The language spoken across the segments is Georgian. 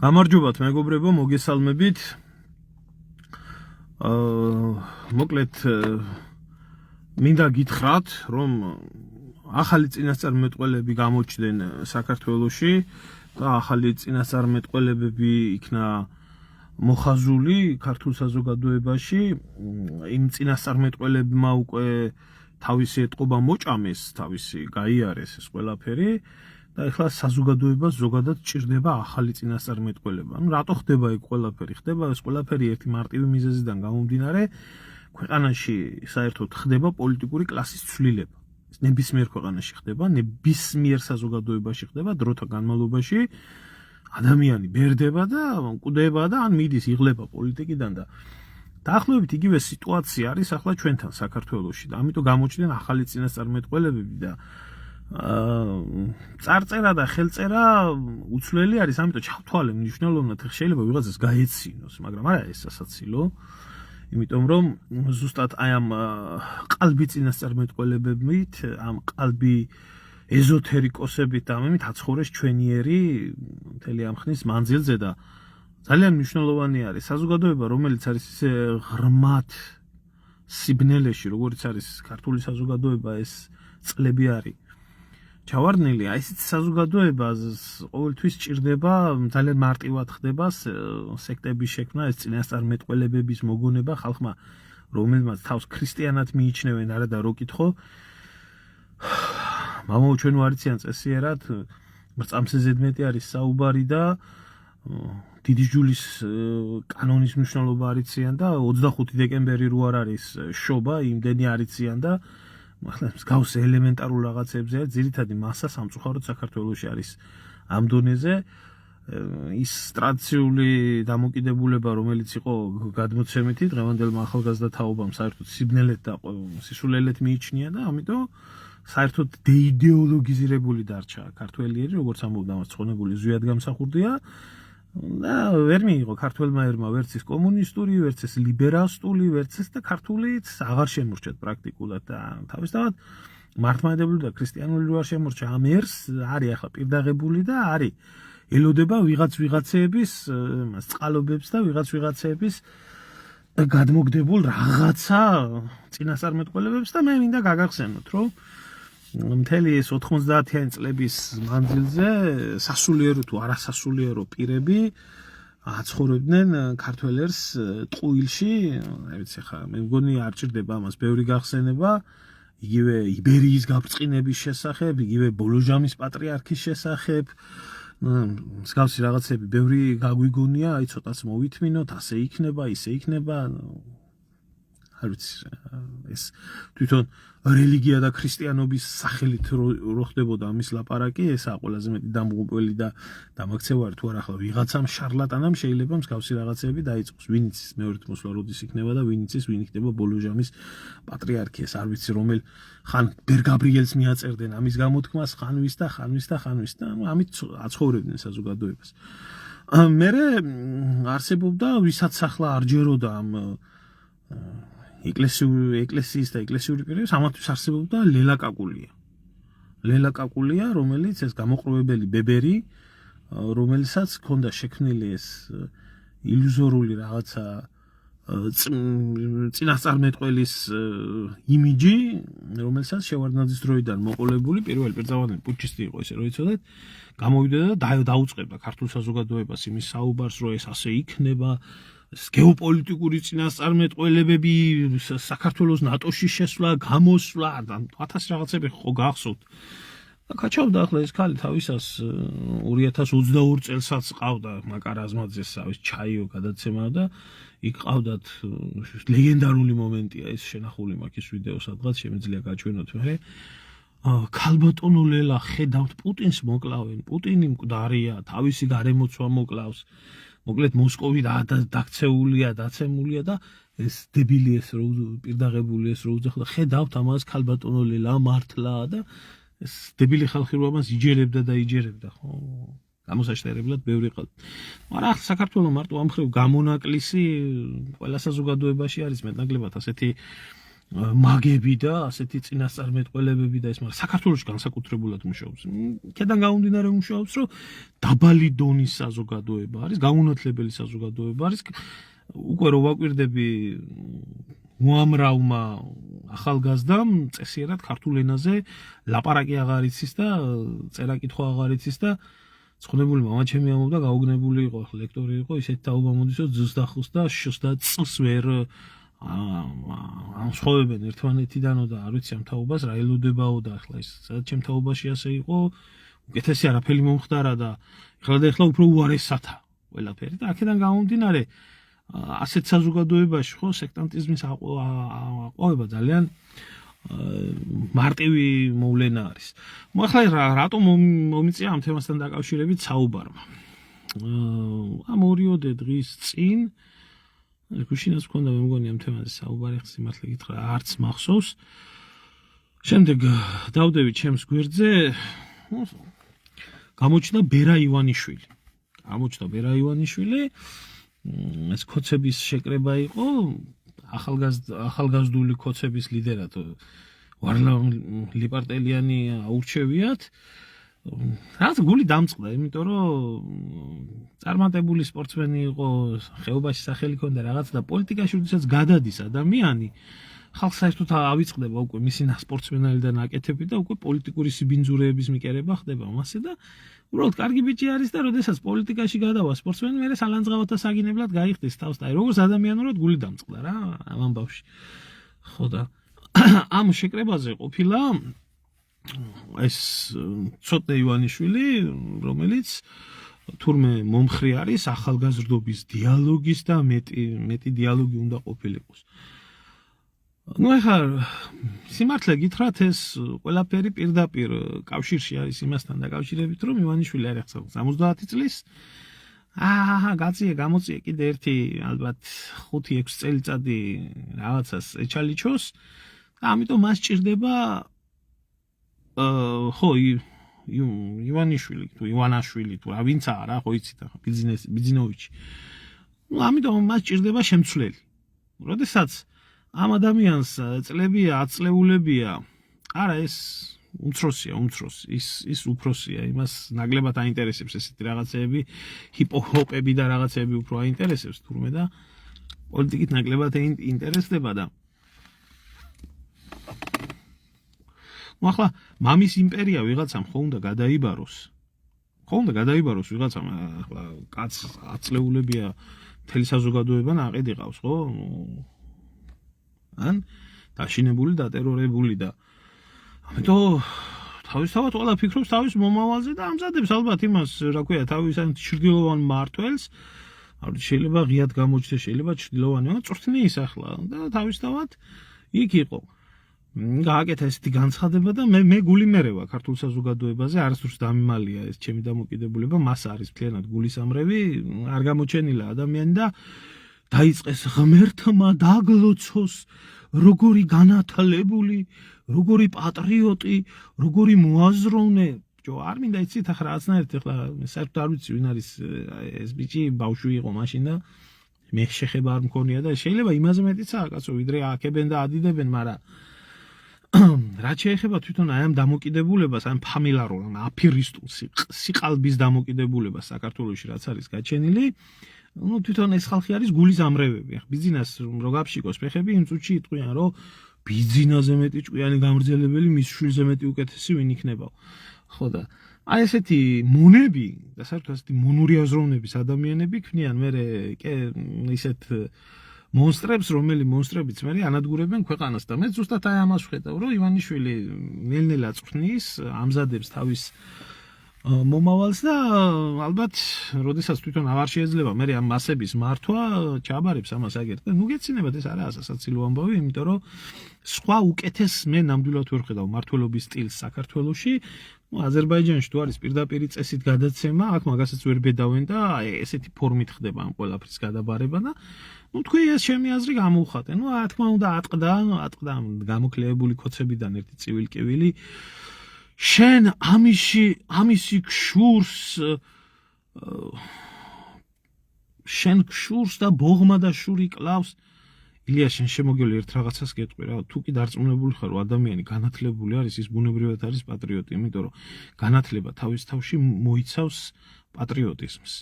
გამარჯობათ მეგობრებო, მოგესალმებით. მოკლედ მინდა გითხრათ, რომ ახალი წინასწარმეტყველები გამოჩნდნენ საქართველოში და ახალი წინასწარმეტყველებები იქნა მოხაზული ქართულ საზოგადოებაში. იმ წინასწარმეტყველებმა უკვე თავისი ეტყობა მოჭამეს, თავისი გაიარეს ეს ყველაფერი. და ეხლა საზოგადოებას ზოგადად ჭირდება ახალი წინასწარმეტყველება. რატო ხდება ეგ ყველაფერი? ხდება ეს ყველაფერი ერთი მარტივი მიზეზიდან გამომდინარე, ქვეყანაში საერთოდ ხდება პოლიტიკური კლასის ცვლილება. ეს ნებისმიერ ქვეყანაში ხდება, ნებისმიერ საზოგადოებაში ხდება, დროთა განმავლობაში ადამიანი ბერდება და მკვდება და ან მიდის იღლება პოლიტიკიდან და დაახლოებით იგივე სიტუაცია არის ახლა ჩვენთან საქართველოში და ამიტომ გამოჩნდნენ ახალი წინასწარმეტყველებები და წარწერა და ხელწერა უცვლელი არის, ამიტომ ჩავთვალე მნიშვნელოვნად შეიძლება ვიღაცას გაეცინოს, მაგრამ არა ეს სასაცილო, იმიტომ რომ ზუსტად აი ამ ყალბი წინასწარმეტყველებებით, ამ ყალბი ეზოთერიკოსებით და ამით აცხოვრეს ჩვენიერი მთელი ამ ხნის მანძილზე და ძალიან მნიშვნელოვანი არის საზოგადოება, რომელიც არის ისე ღრმად სიბნელეში, როგორც არის ქართული საზოგადოება ეს წლები არის. ჩავარდნილი, აი ესეთი საზოგადოება ყოველთვის ჭირდება, ძალიან მარტივად ხდება სექტების შექმნა, ეს წინასწარმეტყველებების მოგონება ხალხმა, რომელმაც თავს ქრისტიანად მიიჩნევენ, არა და რო კითხო. მამაო ჩვენ ვარიციან წესიერად, მრწამსზე ზედმეტი არის საუბარი და დიდი ჯულის კანონის მნიშვნელობა არიციან და 25 დეკემბერი რო არ არის შობა, იმდენი არიციან და მსგავს ელემენტარულ რაღაცებზე ძირითადი მასა სამწუხაროდ საქართველოში არის ამ დონეზე ის ტრადიციული დამოკიდებულება რომელიც იყო გადმოცემითი დღევანდელმა ახალგაზრდა თაობამ საერთოდ სიბნელეთ და სისულელეთ მიიჩნია და ამიტომ საერთოდ დეიდეოლოგიზირებული დარჩა ქართველიერი როგორც ამბობდა მას ცხონებული ზვიად გამსახურდია და ვერ მიიღო ქართველმა ერმა ვერც ის კომუნისტური, ვერც ეს ლიბერალისტული, ვერც ეს და ქართულიც აღარ შემორჩათ პრაქტიკულად და თავისთავად მართლმადიდებლური და ქრისტიანული რო არ შემორჩა ამ ერს არის ახლა პირდაღებული და არის ელოდება ვიღაცეების წყალობებს და ვიღაცეების გადმოგდებულ რაღაცა წინასწარმეტყველებებს და მე მინდა გაგახსენოთ რომ მთელი ეს 90-იანი წლების მანძილზე სასულიერო თუ არასასულიერო პირები აცხოვრებდნენ ქართველ ერს ტყუილში, აი ვიცი ხა მე მგონი არ ჭირდება ამას ბევრი გახსენება, იგივე იბერიის გაბრწყინების შესახებ, იგივე ბოლოჟამის პატრიარქის შესახებ, მსგავსი რაღაცები ბევრი გაგვიგონია, აი ცოტაც მოვითმინოთ, ასე იქნება, ისე იქნება, არ ვიცი ეს თვითონ რელიგია და ქრისტიანობის სახელით რო ხდებოდა ამის ლაპარაკი, ესაა ყველაზე მეტი დამღუპველი და დამაქცევარი თუ არა ახლა ვიღაცამ შარლატანამ შეიძლება მსგავსი რაღაცები დაიწყოს. ვინ იცის მეორედ მოსვლა როდის იქნება და ვინ იცის ვინ იქნება ბოლოჟამის პატრიარქი, ეს არ ვიცი რომელ ხან ბერ გაბრიელს მიაწერდნენ ამის გამოთქმას, ხან ვის და ამით აცხოვრებდნენ საზოგადოებას. მერე არსებობდა ვისაც ახლა არ ჯეროდა ამ ეკლესიის და ეკლესიური პირების ამათთვის არსებობდა ლელა კაკულია, რომელიც ეს გამოყრობებელი ბებერი, რომელსაც ჰქონდა შექმნილი ეს ილუზორული რაღაცა წინასწარმეტყველის იმიჯი, რომელსაც შევარდნაძის დროიდან მოყოლებული პირველი პირწავანდელი პუჩისტი იყო ესე რომ იცოდეთ, გამოვიდა და დაუწყებდა ქართულ საზოგადოებას იმის საუბარს, რომ ეს ასე იქნება. გეოპოლიტიკური წინასწარმეტყველებები საქართველოს ნატოში შესვლა, გამოსვლა და 1000 რაღაცები ხო გახსოვთ. და კაჩავდა ახლა ეს ქალი თავისას 2022 წელსაც ყავდა მაკარ აზმაძეს სავის ჩაიო გადაცემა და იქ ყავდათ ლეგენდარული მომენტია ეს შენახული მაქვს ის ვიდეო სადღაც შემიძლია გაჩვენოთ მე. ქალბატონო ლელა ხედავთ პუტინს მოკლავენ, პუტინი მკვდარია, თავისი გარემოცვა მოკლავს. მოკლედ მოსკოვი დაქცეულია, დაცემულია და ეს დებილი ეს რო პირდაღებული ეს რო უძახდა, ხედავთ ამას ქალბატონო ლელა მართლა და ეს დებილი ხალხი რო ამას იჯერებდა, ხო? გამოსაშტერებლად ბევრი ყავდა. მაგრამ ახლა საქართველოს მარტო ამ მხრივ გამონაკლისი ყველა საზოგადოებაში არის მეტნაკლებად ასეთი მაგები და ასეთი წინასწარმეტყველებები და ეს, მაგრამ საქართველოში განსაკუთრებულად მუშაობს. ქედან გამომდინარე მუშაობს, რომ დაბალი დონის საზოგადოება არის, გამონათლებელი საზოგადოება არის. უკვე რო ვაკვირდები უამრავმა ახალგაზრდამ წესიერად ქართულ ენაზე ლაპარაკი აღარ იცის და წერა-კითხვა აღარ იცის და ცხონებული მამაჩემი ამობდა გაუგნებული იყო, ლექტორი იყო, ისეთი თაობა მოდის, რომ ძს და ხს და შს და წს ვერ ამსხოვებენ ერთმანეთიდანო და არ ვიცი ამ თაობას რა ელოდებაო და ახლა ის სადაც ჩემ თაობაში ასე იყო, უკეთესი არაფერი მომხდარა და ახლა უფრო უარესათა ყველაფერი და აქედან გამომდინარე ასეთ საზოგადოებაში ხო სექტანტიზმის აყვავება ძალიან მარტივი მოვლენა არის. ახლა რატომ მომიწია ამ თემასთან დაკავშირებით საუბარმა? ამ 2-3 დღის წინ გუშინაც მქონდა მე მგონი ამ თემაზე საუბარი, სიმართლე გითხრა არც მახსოვს. შემდეგ დავდები ჩემს გვერდზე გამოჩნდა ბერა ივანიშვილი. ეს კოცების შეკრება იყო, ახალგაზრდული კოცების ლიდერად ვარლამ ლიპარტელიანი აურჩევიათ. რაც გული დამწყდა, იმიტომ რომ წარმატებული სპორტსმენი იყო, ხეობაში სახელი ჰქონდა რაღაც და პოლიტიკაში როდესაც გადადის ადამიანი, ხალხს საერთოდ ავიწყდება უკვე მისი სპორტსმენელი და ნაკეთები და უკვე პოლიტიკური სიბინძურეების მიკერება ხდება მასე და უბრალოდ კარგი ბიჭი არის და როდესაც პოლიტიკაში გადავა სპორტსმენი, მერე სალანძღავად და საგინებლად გაიხდის თავს და როგორც ადამიანურად გული დამწყდა რა ამ ამბავში. ხო და ამ შეკრებაზე ყოფილა ეს ცოტნე ივანიშვილი, რომელიც თურმე მომხრე არის ახალგაზრდობის დიალოგის და მეტი დიალოგი უნდა ყოფილიყოს. ახლა სიმართლე გითხრათ, ეს ყველაფერი პირდაპირ კავშირში არის იმასთან დაკავშირებით, რომ ივანიშვილი არის 70 წლის. გამოწია კიდე ერთი ალბათ 5-6 წელიწადი რაღაცას ეჩალიჩოს და ამიტომ მას ჭირდება ხო ივანიშვილი თუ ივანაშვილი თუ რა ვინცაა რა ხო იცით ახლა ბიზნოვიჩი. ამიტომ მას ჭირდება შემცვლელი. როდესაც ამ ადამიანს წლებია 10 წლეულებია, არა ეს უმცროსია, ის უფროსია, იმას ნაკლებად აინტერესებს ესეთი რაღაცეები, ჰიპ-ჰოპები და რაღაცეები უფრო აინტერესებს თურმე და პოლიტიკით ნაკლებად ინტერესდება და ახლა მამის იმპერია ვიღაცამ ხო უნდა გადაიბაროს ვიღაცამ, ახლა კაც 10 წლეულებია მთელი საზოგადოება ნაყედი ყავს, ხო? ან დაშინებული, დატერორებული და ამიტომ თავისთავად ყველა ფიქრობს თავის მომავალზე და ამზადებს ალბათ იმას, რა ქვია, თავის ან ჩრდილოვან მმართველს, შეიძლება ღიად გამოჩნდეს, შეიძლება ჩრდილოვანი, მაგრამ წვრთნის ახლა და თავისთავად იქ იყო. გააკეთა ესეთი განცხადება და მე გული მერევა ქართულ საზოგადოებაზე, არასდროს დამიმალია ეს ჩემი დამოკიდებულება, მას არის მთლიანად გულისამრევი, არ გამოჩენილა ადამიანი და დაიწყეს ღმერთმა დაგლოცოს, როგორი განათლებული, როგორი პატრიოტი, როგორი მოაზროვნე. არ მინდა იცით ახლა რაღაცნაირად ახლა საერთოდ არ ვიცი ვინ არის ეს ბიჭი, ბავშვი იყო მაშინ და მე შეხება არ მქონია და შეიძლება იმაზე მეტიცაა კაცო, ვიდრე აქებენ და ადიდებენ, მაგრამ რაც შეეხება თვითონ აი ამ დამოკიდებულებას, ამ ფამილარულ, ამ აფირისტულ სიყალბის დამოკიდებულებას საქართველოში რაც არის გაჩენილი, თვითონ ეს ხალხი არის გულის ამრევები. ბიზნეს რო გაფშიკოს ფეხები, იმ წუთში იტყვიან, რომ ბიზნესზე მეტი ჭკვიანი გამრძელებელი მის შვილზე მეტი უკეთესი ვინ იქნება. ხო და აი ესეთი მონები და საერთოდ ესეთი მონური აზროვნების ადამიანები ქმნიან მე ისეთ მონსტრებს, რომელი მონსტრებიც მე ანადგურებენ ქვეყანას და მე ზუსტად აი ამას ვხედავ, რომ ივანიშვილი ნელ-ნელა წვრთნის, ამზადებს თავის მომავალს და ალბათ, როდესაც თვითონ აღარ შეიძლება მე ამ მასების მართვა, ჩაბარებს ამას აგერ და ნუ გეცინებათ ეს არაა სასაცილო ამბავი, იმიტომ რომ სხვა უკეთეს მე ნამდვილად ვერ ხედავ მართლობის სტილს საქართველოში. აზერბაიჯანში თუ არის პირდაპირი წესით გადაცემა, აქ მაგასაც ვერ ბედავენ და ესეთი ფორმით ხდება ამ ყველაფრის გადაბარება და თქვი ეს ჩემი აზრი გამოვხატე. რა თქმა უნდა ატყდა გამოკლეებული კოცებიდან ერთი წივილკივილი. შენ ამისი შენ ქშურს და ბოღმა და შური კლავს. ილია შენ შემოგელი ერთ რაღაცას გეტყვი რა თუ კი დარწმუნებული ხარ რომ ადამიანი განათლებული არის ის ბუნებრივად არის პატრიოტი იმიტომ რომ განათლება თავის თავში მოიცავს პატრიოტიზმს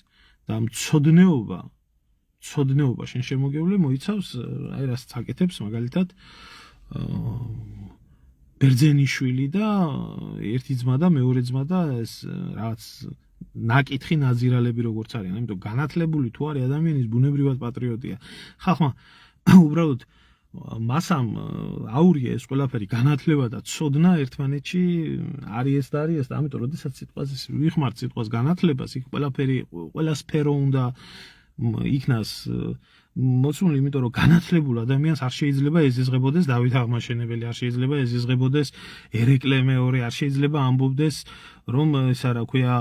და მცოდნეობა შენ შემოგევლე მოიცავს აი რასაც აკეთებს მაგალითად ბერძენიშვილი და ერთი ძმა და მეორე ძმა და ეს რაღაც ნაკითხი ნაზირალები როგორც არიან იმიტომ განათლებული თუ არის ადამიანის ბუნებრივად პატრიოტია ხალხმა უბრალოდ მასამ აურია ეს ყველაფერი განათლება და ცოდნა ერთმანეთში არის და არის და ამიტომ როდესაც სიტყვაზე ვიხმართ სიტყვას განათლებას იქ ყველაფერი ყველა სფერო უნდა იქნას მოცული იმიტომ რომ განათლებულ ადამიანს არ შეიძლება ეზიზღებოდეს დავით აღმაშენებელი არ შეიძლება ეზიზღებოდეს ერეკლე მეორე არ შეიძლება ამბობდეს რომ ისა რა ქვია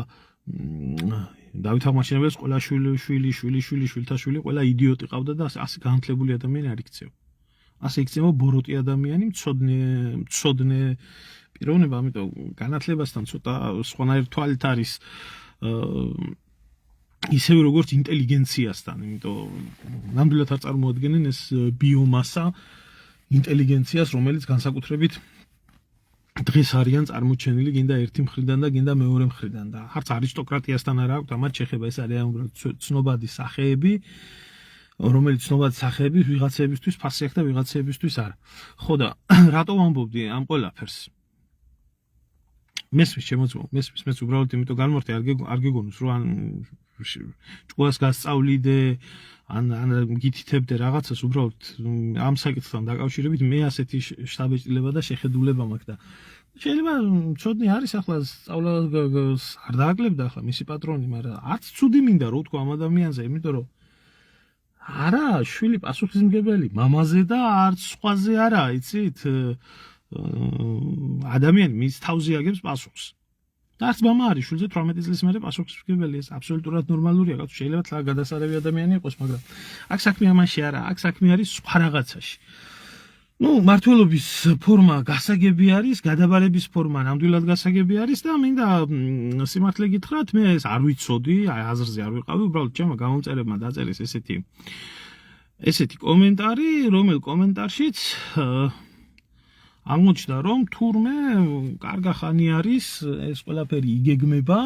დავით აღმაშენებელს ყველა შვილთა შვილი ყველა იდიოტი ყავდა და ასე განათლებული ადამიანი არ იქცევა ასე იქცევა ბოროტი ადამიანი მცოდნე პიროვნება ამიტომ განათლებასთან ცოტა სხვანაირ თვალით არის ისევე როგორც ინტელიგენციასთან, იმიტომ ნამდვილად არ წარმოადგენენ ეს ბიომასა ინტელიგენციას, რომელიც განსაკუთრებით დღეს არიან წარმოჩენილი გინდა ერთი მხრიდან და გინდა მეორე მხრიდან და არც არისტოკრატიასთან არ აქვს ამათ შეხება ეს არის ცნობადი სახეები რომელიც ცნობადი სახეები ვიღაცებისთვის ფასი აქვს და ვიღაცებისთვის არა. ხო და რატო ვამბობდი ამ ყველაფერს? მესმის შემოწმო, მესმის უბრალოდ იმიტომ განმარტე არ გეგონოს რომ ან ჭკუას გასწავლიდე ან გითითებდე რაღაცას უბრალოდ ამ საკითხთან დაკავშირებით მე ასეთი შთაბეჭდილება და შეხედულება მაქვს და შეიძლება ცოდნი არის ახლა სწავლა არ დააკლებდა ახლა მისი პატრონი მაგრამ არც ცუდი მინდა რო თქვა ამ ადამიანზე იმიტომ რომ არა შვილი პასუხისმგებელი მამაზე და არც სხვაზე არა იცით ადამიანი მის თავზე აგებს პასუხს და არც მამა არის შვილზე 18 წლის მერე პასუხისმგებელი ეს აბსოლუტურად ნორმალურია კაცო შეიძლება თლა გადასარევი ადამიანი იყოს მაგრამ აქ საქმე ამაში არა აქ საქმე არის სხვა რაღაცაში ну მართლობის ფორმა გასაგები არის გადაბარების ფორმა ნამდვილად გასაგები არის და მინდა სიმართლე გითხრათ მე ეს არ ვიცოდი აი აზრზე არ ვიყავი უბრალოდ ჩემო გამომწერებმა დაწერეს ესეთი კომენტარი რომელ კომენტარშიც აღმოჩნდა რომ თურმე კარგა ხანი არის ეს ყველაფერი იგეგმება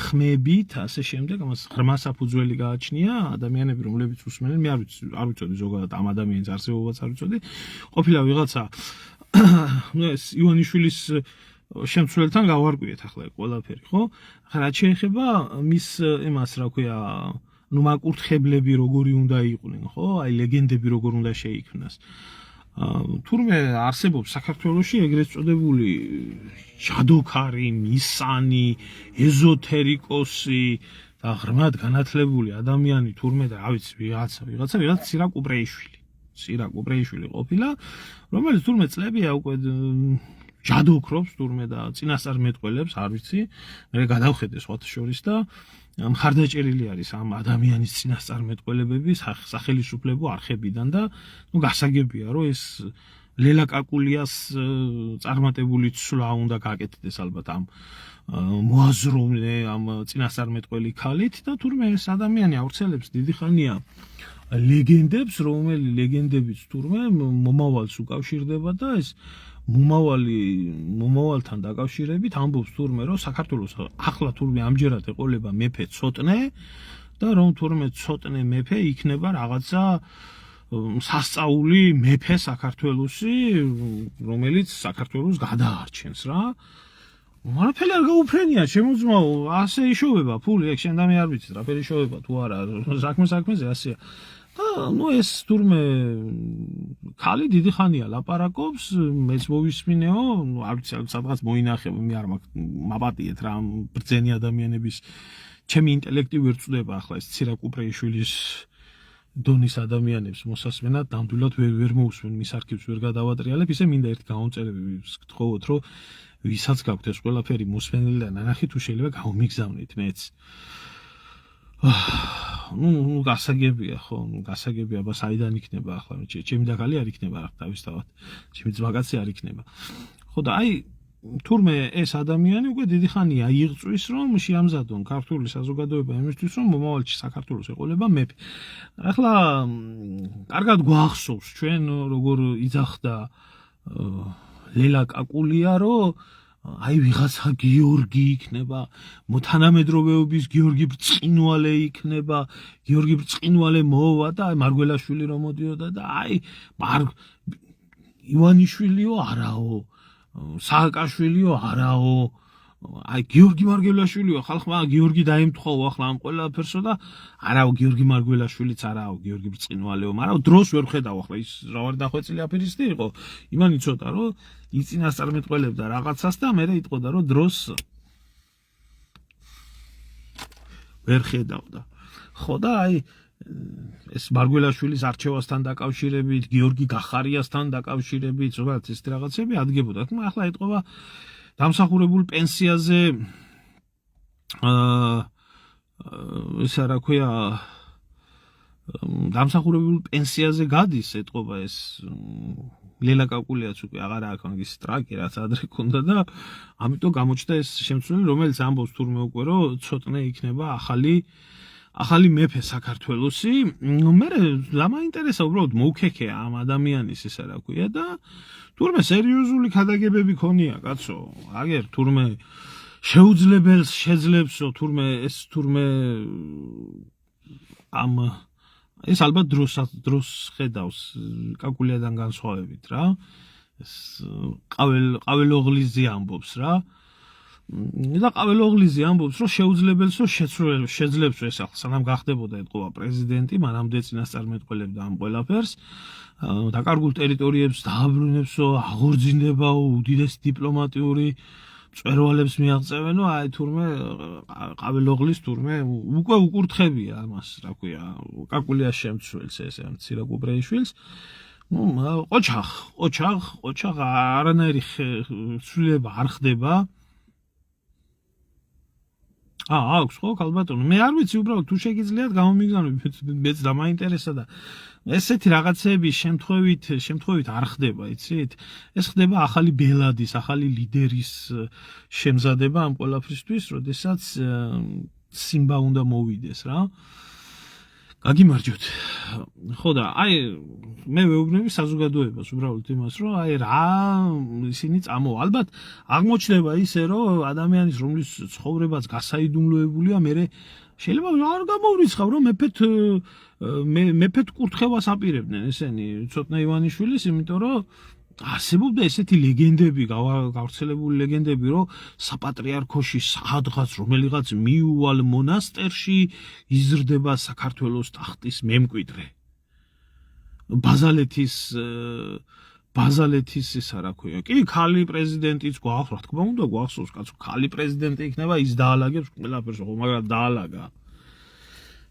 ხმებით ასე შემდეგ ამას ღრმა საფუძველი გააჩნია ადამიანები რომლებიც უსმენენ მე არ ვიცოდი ზოგადად ამ ადამიანის არსებობაც არ ვიცოდი ყოფილა ვიღაცა ეს ივანიშვილის შემცვლელთან გავარკვიეთ ახლა ყველაფერი ხო ხა რაც შეეხება მის იმას რა ქვია ნუ მაკურთხებლები როგორი უნდა იყვნენ ხო აი ლეგენდები როგორ უნდა შეიქმნას თურმე არსებობს საქართველოში ეგრეთ წოდებული ჯადოქარი, მისანი, ეზოთერიკოსი და ღრმად განათლებული ადამიანი თურმე და რა ვიცი ვიღაცა ცირაკუბრეიშვილი ყოფილა რომელიც თურმე წლებია უკვე ჯადოქრობს თურმე და წინასწარმეტყველებს არ ვიცი მე გადავხედე სხვათა შორის და მხარდაჭერილი არის ამ ადამიანის წინასწარმეტყველებები სახელისუფლებო არხებიდან და ნუ გასაგებია რომ ეს ლელა კაკულიას წარმატებული ცვლა უნდა გააკეთდეს ალბათ ამ მოაზროვნე ამ წინასწარმეტყველი ქალით და თურმე ეს ადამიანი ავრცელებს დიდი ხანია ლეგენდებს რომელი ლეგენდებიც თურმე მომავალს უკავშირდება და ეს მომავალთან დაკავშირებით ამბობს თურმე რომ საქართველოს ახლა თურმე ამჯერად ეყოლება მეფე ცოტნე და რომ თურმე ცოტნე მეფე იქნება რაღაცა სასწაული მეფე საქართველოსი რომელიც საქართველოს გადაარჩენს რა არაფერი არ გაუფრენია შემოძმაო ასე იშოვება ფული ეგ შენ და მე არ ვიცი რაფერი იშოვება თუ არა საქმეზე ასეა და ნუ ეს თურმე ქალი დიდი ხანია ლაპარაკობს მეც მოვისმინეო ნუ არ ვიცი სადღაც მოინახება მე არ მაპატიეთ რა ბრძენი ადამიანების ჩემი ინტელექტი ვერ წვდება ახლა ეს ცირაკუბრეიშვილის დონის ადამიანებს მოსასმენა ნამდვილად ვერ მოусმენ მის არქივს ვერ გადავატრიალებ ისე მინდა ერთ გამომწერები გთხოვოთ რომ ვისაც გაქვთ ეს ყველაფერი მოსმენელი და ნანახი თუ შეიძლება გამომიგზავნით მეც ну გასაგებია ხო გასაგებია აბა საიდან იქნება ახლა ჩემი დაკალი არ იქნება რა თავისთავად ჩემი ძმაკაცი არ იქნება ხო და აი თურმე ეს ადამიანი უკვე დიდი ხანია იღწვის რომ შეამზადონ ქართული საზოგადოება იმისთვის რომ მომავალში საქართველოს ეყოლება მეფე. ახლა კარგად გვახსოვს ჩვენ როგორ იძახდა ლელა კაკულია რომ აი ვიღაცა გიორგი იქნება, მოთანამედროვეობის გიორგი ბრწყინვალე იქნება, გიორგი ბრწყინვალე მოვა და აი მარგველაშვილი რომ მოდიოდა და აი ივანიშვილიო არაო, სააკაშვილიო არაო, აი გიორგი მარგველაშვილიო, ხალხმა გიორგი დაემთხვა ახლა ამ ყველაფერსო და არაო გიორგი მარგველაშვილიც არაო, გიორგი ბრწყინვალეო, მაგრამ დროს ვერ ხედავ ახლა ის რა ვარ დახვეწილი აფერისტი იყო, იმან იცოდა რომ იწინასწარმეტყველებდა რაღაცას და მე იტყოდა რომ დროს ვერ ხედავდა. ხო და აი ეს მარგველაშვილის არჩევასთან დაკავშირებით, გიორგი გახარიასთან დაკავშირებით, ზოგადად ეს რაღაცები ადგებოდა. ახლა ეტყობა დამსახურებულ პენსიაზე ესა რა ქვია დამსახურებულ პენსიაზე გადის ეტყობა ეს ლელა კაკულიაც უკვე აღარ აქვს მაგის ტრაკი რაც ადრე ქონდა და ამიტომ გამოჩნდა ეს შემცვლელი რომელიც ამბობს თურმე უკვე რომ ცოტნე იქნება ახალი მეფე საქართველოსი. მე დამაინტერესა უბრალოდ მოუქექე ამ ადამიანის ესა რა ქვია და თურმე სერიოზული ქადაგებები ქონია კაცო. აგერ თურმე შეუძლებელს შეძლებსო თურმე ამ ეს ალბათ დროს ხედავს კაკულიადან განსხვავებით რა. ეს ყაველოღლიძე ამბობს რა. და ყაველოღლიძე ამბობს რომ შეუძლებელსო შეძლებსო ეს ახლა სანამ გახდებოდა ეთყობა პრეზიდენტი, მანამდე წინასწარმეტყველებდა ამ ყველაფერს. დაკარგულ ტერიტორიებს დააბრუნებსო, აღორძინებაო, უდიდეს დიპლომატიური წვერვალებს მიაღწევენო, აი თურმე ყაველოღლის თურმე უკვე უკურთხებია ამას, რა ქვია, კაკულიას შემცველს ეს ცირაკუბრეიშვილს. ოჩახ არანაირი ცვლილება არ ხდება. აქვს ხო ქალბატონო, მე არ ვიცი უბრალოდ თუ შეგიძლიათ გამომიგზავნოთ, მეც დამაინტერესა და ესეთი რაღაცები შემთხვევით არ ხდება, იცით? ეს ხდება ახალი ბელადის, ახალი ლიდერის შემზადება ამ ყველაფრისთვის, როდესაც სიმბა უნდა მოვიდეს რა. გაგიმარჯოთ. ხო და აი მე ვეუბნები საზოგადოებას უბრალოდ იმას, რომ აი რა ისინი წამოვა. ალბათ აღმოჩნდება ისე, რომ ადამიანის რომლის ცხოვრებაც გასაიდუმლოებულია, მე შეიძლება არ გამოვრიცხავ, რომ მეფეთ კურთხევას აპირებდნენ ესენი ცოტნე ივანიშვილის, იმიტომ რომ არსებობდა ესეთი ლეგენდები, გავრცელებული ლეგენდები, რომ საპატრიარქოში სადღაც რომელიღაც მიუვალ მონასტერში იზრდება საქართველოს ტახტის მემკვიდრე. ბაზალეთის ისა რა ქვია. კი, ქალი პრეზიდენტიც გვაქვს, რა თქმა უნდა, გვახსოვს, კაცო, ქალი პრეზიდენტი იქნება, ის დაალაგებს ყველაფერს, ხო, მაგრამ დაალაგა.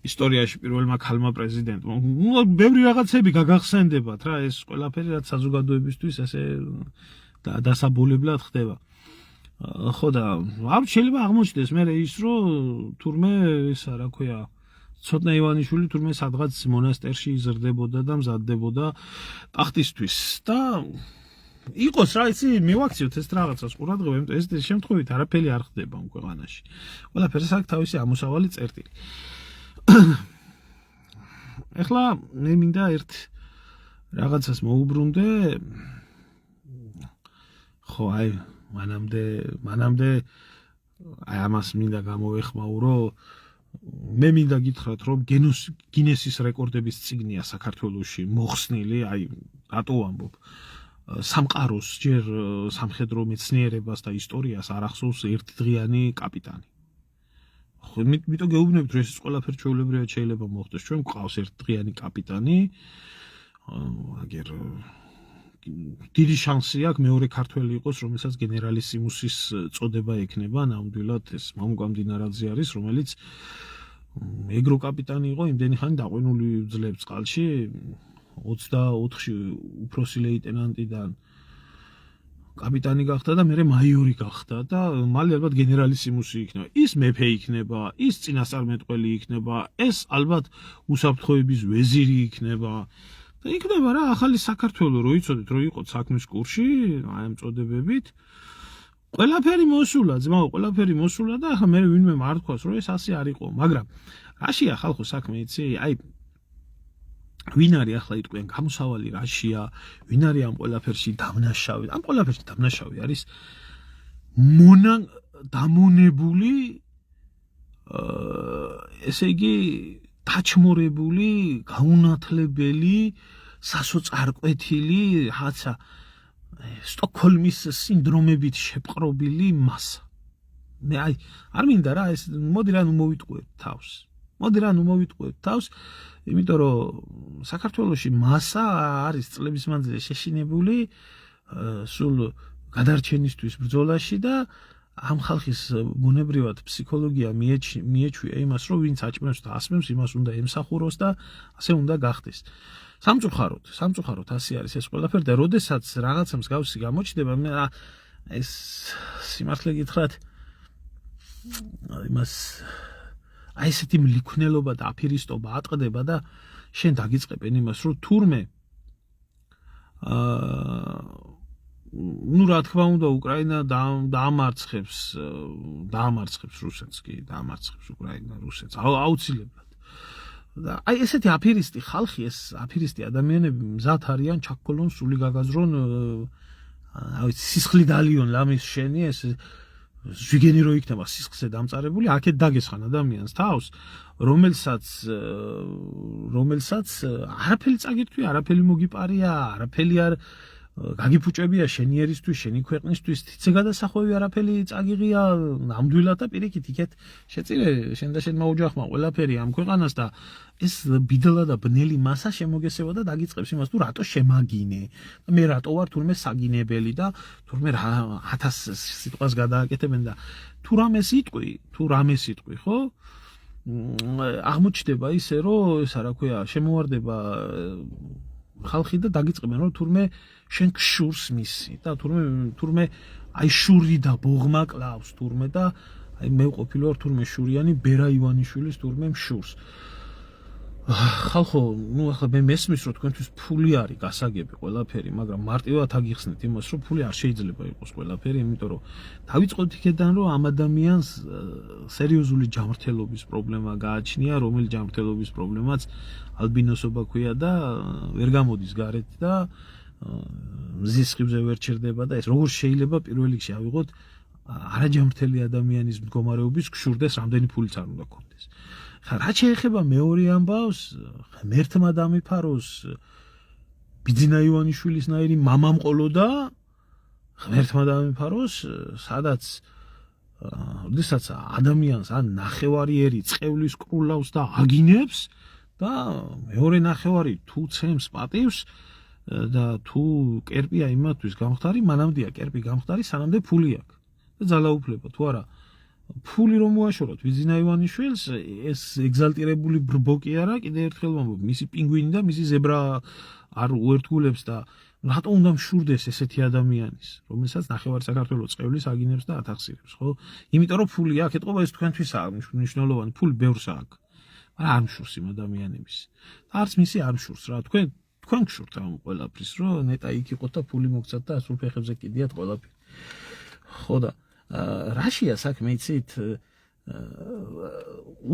ისტორიაში პირველმა ქალმა პრეზიდენტმა. ბევრი რაღაცები გაგახსენდებათ რა, ეს ყველაფერი რაც საზოგადოებისთვის ესე დასაბოლებლად ხდება. ხო და არ შეიძლება აღმოჩნდეს მე ის რომ თურმე ისა რა ქვია, ცოტნე ივანიშვილი თურმე სადღაც მონასტერში იზრდებოდა და მზადდებოდა ტახტისთვის და იყოს რა იცი მივაქციოთ ეს რაღაცას ყურადღება, იმიტომ ეს შემთხვევით არაფერი არ ხდება ამ ქვეყანაში. ყველაფერს აქვს თავისი ამოსავალი წერტილი. ეხლა მე მინდა ერთ რაღაცას მოუბრუნდე. ხო აი მანამდე აი ამას მინდა გამოვეხმაურო. მე მინდა გითხრათ რომ გინესის რეკორდების წიგნია საქართველოში მოხსნილი, აი რატო ვამბობ, სამყაროს ჯერ სამხედრო მეცნიერებას და ისტორიას არ ახსოვს ერთდღიანი კაპიტანი. მითო გეუბნებით რომ ეს ყველაფერი ჩვეულებრივად შეიძლება მოხდეს. ჩვენ გვყავს ერთდღიანი კაპიტანი, აგერ დიდი შანსი აქვს მეორე ქართველი იყოს, რომელსაც გენერალისიმუსის წოდება ექნება, ნამდვილად ეს მამუკა მდინარაძე არის, რომელიც ეგრო კაპიტანი იყო, იმდენი ხანი დაყვენული ძლებს წყალში, 24-ში უფროსი ლეიტენანტიდან კაპიტანი გახდა და მე მაიორი გახდა და მალე ალბათ გენერალისიმუსი იქნება. ის მეფე იქნება, ის წინასწარმეტყველი იქნება, ეს ალბათ უსაფრთხოების ვეზირი იქნება. და იქნება რა ახალი საქართველო, რო იცოდეთ, რო იყო საქმის კურსში, აი ამ წოდებებით. ყველაფერი მოსულა, ძმაო, ყველაფერი მოსულა და ახლა მე ვინმე არ თქვას, რომ ეს ასე არ იყო, მაგრამ რაშია ხალხო საქმე, იცი? აი ვინ არის ახლა იტყვიან გამოსავალი რაშია, ვინ არის ამ ყველაფერში დამნაშავე? ამ ყველაფერში დამნაშავე არის დამონებული ესე იგი დაჩმორებული, გაუნათლებელი, სასოწარკვეთილი, რაღაცა სტოკჰოლმის სინდრომებით შეპყრობილი მასა. მე აი არ მინდა რა ეს მოდი რა ნუ მოვიტყუეთ თავს. იმიტომ რომ საქართველოში მასა არის წლების მანძილზე შეშინებული სულ გადარჩენისთვის ბრძოლაში და ამ ხალხის ბუნებრივად ფსიქოლოგია მიეჩვია იმას, რომ ვინც აჭმევს და ასმევს, იმას უნდა ემსახუროს და ასე უნდა გახდეს. სამწუხაროდ ასე არის ეს ყველაფერი და როდესაც რაღაცა მსგავსი გამოჩნდება, მე ეს სიმართლე გითხრათ, იმას აი ესეთი მლიქვნელობა და აფირისტობა ატყდება და შენ დაგიწყებენ იმას, რომ თურმე ну, რა თქმა უნდა, უკრაინა დაამარცხებს რუსეთს კი, დაამარცხებს უკრაინა რუსეთს. აუცილებლად. და აი ესეთი აფირისტი ხალხი, ეს აფირისტი ადამიანები მზად არიან ჩაქოლონ სული გაგაზრონ, აი სისხლი დალიონ ლამის შენი ეს ზვიგენი რო იქნება სისხლზე დამწარებული, აქეთ დაგესხან ადამიანს თავს, რომელსაც არაფერი წაგირთვი, არაფერი მოგიპარია, არაფერი არ გაგიფუჭებია შენი ერისთვის, შენი ქვეყნისთვის, თიცე გადასახვევი არაფერი წაგიღია, ნამდვილად და პირიქით იქეთ შეწირე შენ და შენმა ოჯახმა ყველაფერი ამ ქვეყანას და ეს ბიდლა და ბნელი მასა შემოგესება და დაგიწყებს იმას, თუ რატო შემაგინე და მე რატო ვარ თურმე საგინებელი და თურმე 1000 სიტყვას გადააკეთებენ და თუ რამე სიტყვი, ხო? აღმოჩნდება ისე, რომ ეს რა ქვია, შემოვარდება ხალხი და დაგიწყებენ, რომ თურმე შენ ქშურს მისი და თურმე აი შური და ბოღმა კლავს თურმე და აი მე ვყოფილი ვარ თურმე შურიანი ბერა ივანიშვილის თურმე მშურს. ხალხო, ну ახლა მე მესმის, რომ თქვენთვის ფული არის გასაგები ყველაფერი, მაგრამ მარტივად აგიხსნით იმას, რომ ფული არ შეიძლება იყოს ყველაფერი, იმიტომ რომ დავიწყოთ იქედან, რომ ამ ადამიანს სერიოზული ჯანმრთელობის პრობლემა გააჩნია, რომელიც ჯანმრთელობის პრობლემაც ალბინოსობა ქვია და ვერ გამოდის გარეთ და მზის სხივზე ვერ ჩერდება და ეს როგორ შეიძლება პირველ რიგში ავიღოთ არაჯანმრთელი ადამიანის მდგომარეობის გშურდეს რამდენი ფულიც არ უნდა გქონდეს. ხა რა შეეხება მეორე ამბავს, ღმერთმა დამიფაროს ბიძინა ივანიშვილისნაირი მამამ ყოლოდა, ღმერთმა დამიფაროს, სადაც როდესაც ადამიანს ან ნახევარიერი წყევლის კრულავს და აგინებს და მეორე ნახევარი თუ ცემს პატივს და თუ კერპია იმათთვის გამხდარი, მანამდეა კერპი გამხდარი, სანამდე ფული აქვს და ძალაუფლება თუ არა ფული რომ მოაშოროთ ბიძინა ივანიშვილს, ეს ეგზალტირებული ბრბოკი არა, კიდე ერთხელ ვამბობ, მისი პინგვინი და მისი ზებრა არ უერთგულებს და რატო უნდა მშურდეს ესეთი ადამიანის, რომელსაც ნახევარი საქართველოს წყევლის აგინებს და ათახსირებს, ხო? იმიტომ რომ ფული აქვს, ეთყობა ეს თქვენთვისაა მნიშვნელოვანი, ფული ბევრს აქვს. მაგრამ არ მშურს იმ ადამიანების. და არც მისი არ მშურს რა, თქვენ გშურთ ამ ყველაფრის, რომ ნეტა იქ იყოთ და ფული მოგცათ და სულ ფეხებზე კიდიათ ყველაფერი. ხო და რაშია საქმე, იცით,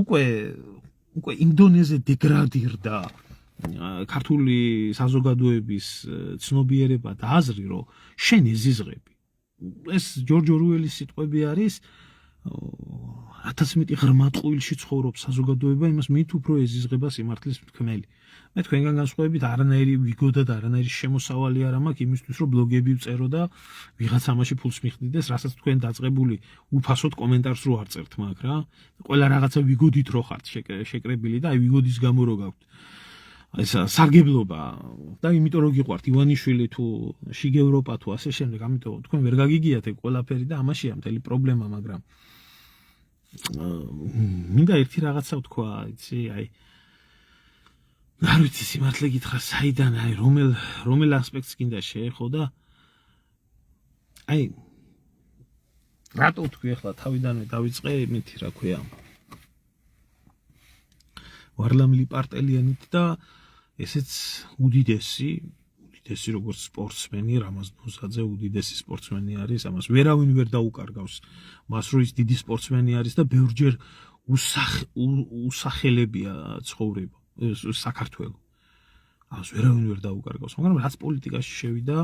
უკვე იმდონეზე დეგრადირდა ქართული საზოგადოების ცნობიერება და აზრი, რომ შენ ეზიზღები. ეს ჯორჯ ორუელის სიტყვები არის, 1000 ღრმა ტყუილში ცხოვრობს საზოგადოება, იმას მით უფრო ეზიზღება სიმართლის თქმელი. მე თქვენგან განსხვავებით არანაირი ვიგო და არანაირი შემოსავალი არ მაქვს იმისთვის, რომ ბლოგები ვწერო და ვიღაც ამაში ფულს მიხდიდეს, რასაც თქვენ დაწყებული უფასოდ კომენტარს რო არ წერთ მაგ რა. ყველა რაღაცა ვიგოდით რო ხართ შეკრებილი და აი ვიგოდის გამო რო გაქვთ ეს სარგებლობა და იმიტომ რომ გიყვართ ივანიშვილი თუ შიგ ევროპა თუ ასე შემდეგ, ამიტომ თქვენ ვერ გაგიგიათ ეგ ყველაფერი და ამაშია მთელი პრობლემა, მაგრამ მინდა ერთი რაღაცა ვთქვა, იცი, აი არ ვიცი სიმართლე გითხრა, საიდან, აი რომელ ასპექტს გინდა შეეხო და აი რატო თქვი ახლა თავიდანვე დავიწყე იმითი რა ქვია ვარლამლი პარტელიანით და ესეც უდიდესი უდიდესი როგორც სპორტსმენი, რამაზ ნოზაძე უდიდესი სპორტსმენი არის, ამას ვერავინ ვერ დაუკარგავს. მას რო ის დიდი სპორტსმენი არის და ბევრჯერ უსახელებია ცხოვრება, საქართველო. ამას ვერავინ ვერ დაუკარგავს, მაგრამ რაც პოლიტიკაში შევიდა,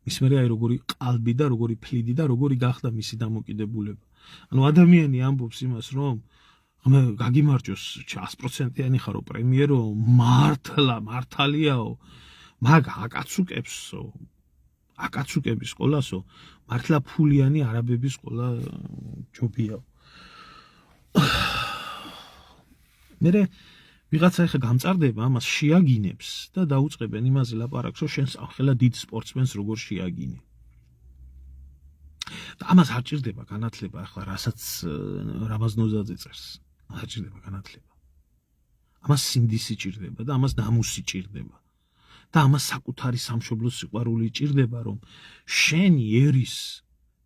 მის მერე აი როგორი ყალბი და როგორი ფლიდი და როგორი გახდა მისი დამოკიდებულება. ანუ ადამიანი ამბობს იმას, რომ გაგიმარჯოს 100%-იანი ხარო პრემიერო, მართალიაო, მაგ აკაცუკების ყოლასო, მართლა ფულიანი არაბების ყოლა ჯობიაო. მერე ვიღაცა ახლა გამწარდება, ამას შეაგინებს და დაუწყებენ იმაზე ლაპარაკს, რომ შენ ახლა დიდ სპორტსმენს როგორ შეაგინე. და ამას არ ჭირდება განათლება, ახლა რასაც რამაზ ნოზაძე წერს. არ ჭირდება განათლება. ამას სინდისი ჭირდება და ამას ნამუსი ჭირდება. და ამას საკუთარი სამშობლოს სიყვარული ჭირდება, რომ შენი ერის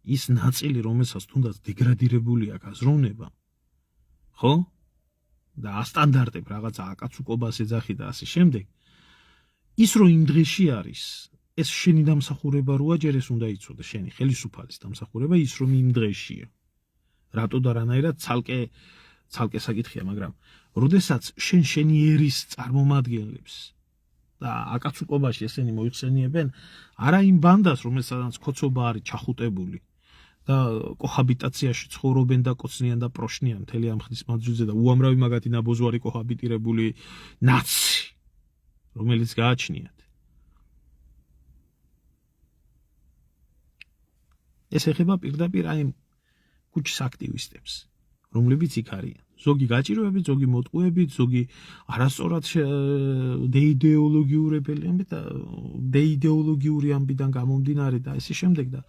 ის ნაწილი, რომელსაც თუნდაც დეგრადირებული აქვს აზროვნება, ხო? და ასტანდარტებ რაღაცა აკაცუკობას ეძახი და ასე შემდეგ. ის რო იმ დღეში არის, ეს შენი დამსახურება როა, ჯერ ეს უნდა იცოდე, შენი ხელისუფალის დამსახურება ის რომ იმ დღეშია. რატო და რანაირად ცალკე საკითხია, მაგრამ როდესაც შენი ერის წარმომადგენლებს და აკაცუკობაში ესენი მოიხსენიებენ არა იმ ბანდას, რომელსაც ქოცობა არის ჩახუტებული და კოჰაბიტაციაში ცხოვრობენ და კოცნიან და პროშნიან მთელი ამ ხნის მანძილზე და უამრავი მაგათი ნაბოზვარი კოჰაბიტირებული ნაცი, რომელიც გააჩნიათ. ეს ეხება პირდაპირ აი კუჩის აქტივისტებს, რომლებიც იქ არიან. ზოგი გაჭირვებით, ზოგი მოტყუებით, ზოგი არასწორად დეიდეოლოგიური ამბიდან გამომდინარე და ესე შემდეგ და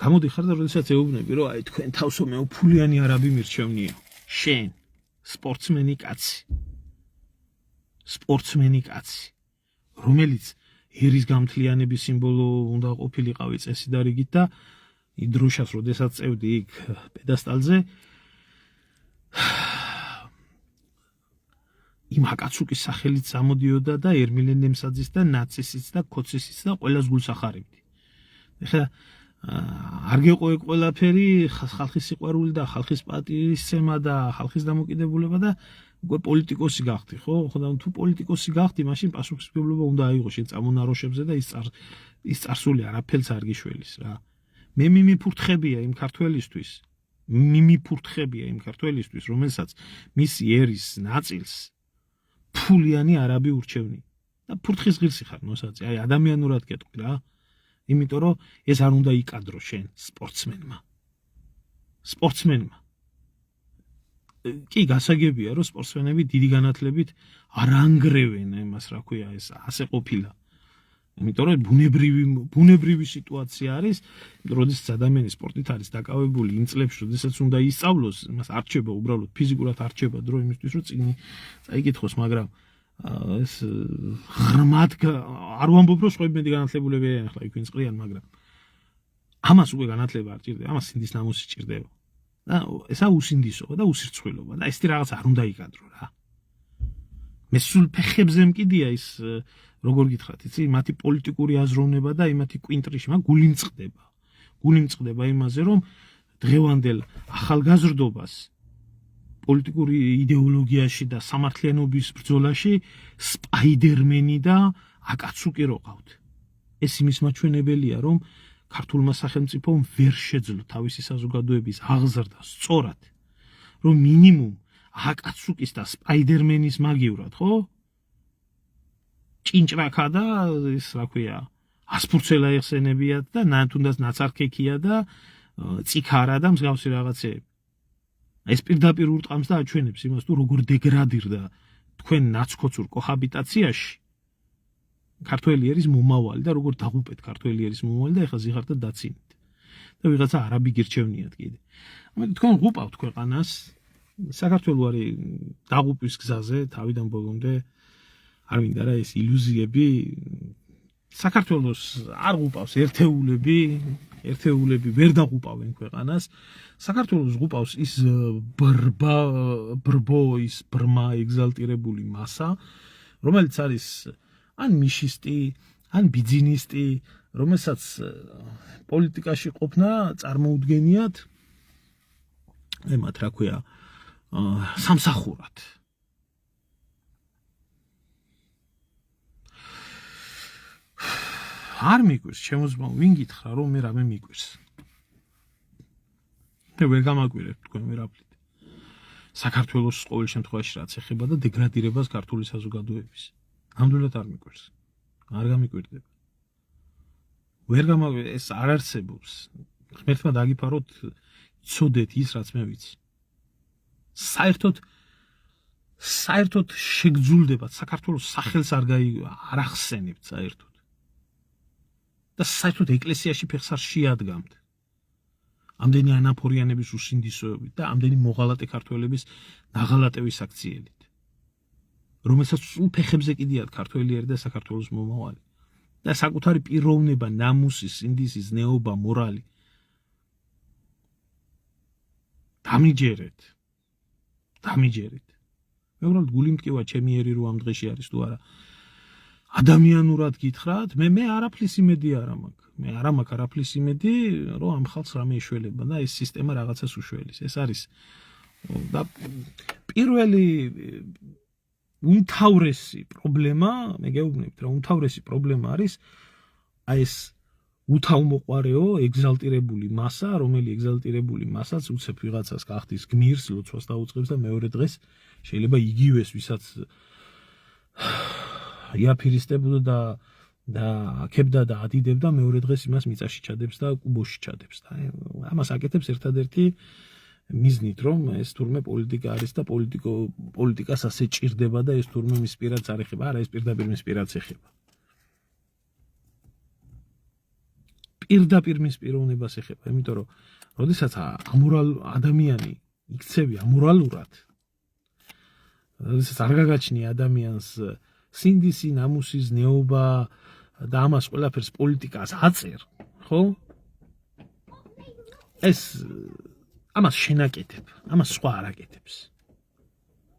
გამოდიხარ და როდესაც ეუბნები, რომ აი თქვენ თავსო მეუფულიანი არაბი მირჩევნია. შენ სპორტსმენი კაცი, რომელიც ერის გამთლიანების სიმბოლო უნდა ყოფილიყავი წესი და რიგით და დროშას როდესაც წევდი იქ პედესტალზე იმ აკაცუკის სახელით სამოდიოდა და ერმილე ნემსაძის და ნაცისის და ქოცისის და ყველას გულს ახარებდი. ეხლა არ გეყო ეგ ყველაფერი ხალხის სიყვარული და ხალხის პატივისცემა და ხალხის დამოკიდებულება და უკვე პოლიტიკოსი გახდი, ხო? ხოდა თუ პოლიტიკოსი გახდი, მაშინ პასუხისმგებლობა უნდა აიღო შენ წამონაროშებზე და ის წარსული არაფერს არ გიშველის რა. მე მიმიფურთხებია იმ ქართველისთვის, რომელსაც მისი ერის ნაწილს ფულიანი არაბი ურჩევნი. და ფურთხის ღირსი ხარ ნოსაცი, აი ადამიანურად გეტყვი რა. იმიტომ რომ ეს არ უნდა იკადრო შენ სპორტსმენმა. კი გასაგებია, რომ სპორტსმენები დიდი განათლებით არ ანგრევენ იმას, რა ქვია, ეს ასე ყოფილა. იმიტომ რომ ბუნებრივი სიტუაცია არის, როდესაც ადამიანი სპორტით არის დაკავებული იმ წლებში, როდესაც უნდა ისწავლოს, მას არ რჩება უბრალოდ ფიზიკურად არ რჩება დრო იმისთვის, რომ წიგნი წაიკითხოს, მაგრამ ეს ღრმად არ ვამბობ, რომ სხვები მეტი განათლებულები არიან, ახლა იქ ვინც ყრიან, მაგრამ ამას უკვე განათლება არ ჭირდება, ამას სინდის ნამუსი ჭირდება. და ესა უსინდისობა და უსირცხვილობა და ესეთი რაღაც არ უნდა იკადრო რა. მე სულ ფეხებზე მკიდია ის როგორ გითხრათ, იცი, მათი პოლიტიკური აზროვნება და იმათი კვინტრიში, მაგ გული მწყდება იმაზე, რომ დღევანდელ ახალგაზრდობას პოლიტიკური იდეოლოგიაში და სამართლიანობის ბრძოლაში სპაიდერმენი და აკაცუკი რო ყავთ. ეს იმის მაჩვენებელია, რომ ქართულმა სახელმწიფომ ვერ შეძლო თავისი საზოგადოების აღზრდა სწორად, რომ მინიმუმ აკაცუკის და სპაიდერმენის მაგივრად, ხო? ჭინჭრაკა და ის რა ქვია, ასფურცელა ეხსენებიათ და თუნდაც ნაცარქექია და წიქარა და მსგავსი რაღაცეები. ეს პირდაპირ ურტყამს და აჩვენებს იმას, თუ როგორ დეგრადირდა თქვენ ნაცქოცურ კოჰაბიტაციაში ქართველი ერის მომავალი და როგორ დაღუპეთ ქართველი ერის მომავალი და ეხლა ზიღართ და დაცინით. და ვიღაცა არაბი გირჩევნიათ კიდე. ამიტომ თქვენ ღუპავთ ქვეყანას, საქართველო არის დაღუპვის გზაზე თავიდან ბოლომდე, არ მინდა რა ეს ილუზიები, საქართველოს არ ღუპავს ერთეულები ვერ დაღუპავენ ქვეყანას. საქართველოს ღუპავს ის ბრმა ეგზალტირებული მასა, რომელიც არის ან მიშისტი, ან ბიზნესტი, რომელსაც პოლიტიკაში ყოფნა წარმოუდგენიათ ემათ რა ქვია სამსახურად. არ მიგვირს ჩემოსმა ვინ გითხრა რომ მე რამე მიგვირს. მე ვერ გამაგვირებ თქვენ ვერაფრით. საქართველოს ყოველ შემთხვევაში რაც ეხება და დეგრადირებას ქართული საზოგადოების. ნამდვილად არ მიგვირს. არ გამიკვირდება. ვერ გამაგვირ ეს არ არსებობს. ღმერთმა დაგიფაროთ ცოდეთ ის რაც მე ვიცი. საერთოდ შეგძულდებათ საქართველოს სახელს არ ახსენებთ საერთოდ. და საერთოდ ეკლესიაში ფეხს არ შეადგამთ. ამდენი ანაფორიანების უსინდისოებით და ამდენი მოღალატე ქართველების ნაღალატების აქციებით. რომელსაც სულ ფეხებზე კიდიათ ქართველიერი და საქართველოს მომავალი. და საკუთარი პიროვნება, ნამუსი, სინდისი, ზნეობა, მორალი. დამიჯერეთ. მე უბრალოდ გული მტკივა ჩემი ერი რო ამ დღეში არის თუ არა. ადამიანურად გითხრათ, მე არაფრის იმედი არ მაქვს. მე არ მაქვს არაფრის იმედი, რომ ამ ხალხს რამე ეშველება და ეს სისტემა რაღაცას უშველის. ეს არის და პირველი უმთავრესი პრობლემა, მე გეუბნებით, რომ უმთავრესი პრობლემა არის ეს უთავმოყარეო ეგზალტირებული მასა, რომელი ეგზალტირებული მასაც უცებ ვიღაცას გახდის გმირს, ლოცვას დაუწყებს და მეორე დღეს შეიძლება იგივეს, ვისაც იაფირისტებდა და აქებდა და ადიდებდა, მეორე დღეს იმას მიწაში ჩადებს და კუბოში ჩადებს და ამას აკეთებს ერთადერთი მიზნით, რომ ეს თურმე პოლიტიკა არის და პოლიტიკას ასე ჭირდება და ეს თურმე მის პირადს არ ეხება. არა, ეს პირდაპირ მის პირადს ეხება. პირდაპირ მის პიროვნებას ეხება, იმიტომ რომ როდესაც ადამიანი იქცევი ამორალურად, როდესაც არ გაგაჩნია ადამიანს სინდისი, ნამუსი, ზნეობა და ამას ყველაფერს პოლიტიკას აწერ, ხო? ეს ამას შენაკეთებ, ამას სხვა არ აკეთებს.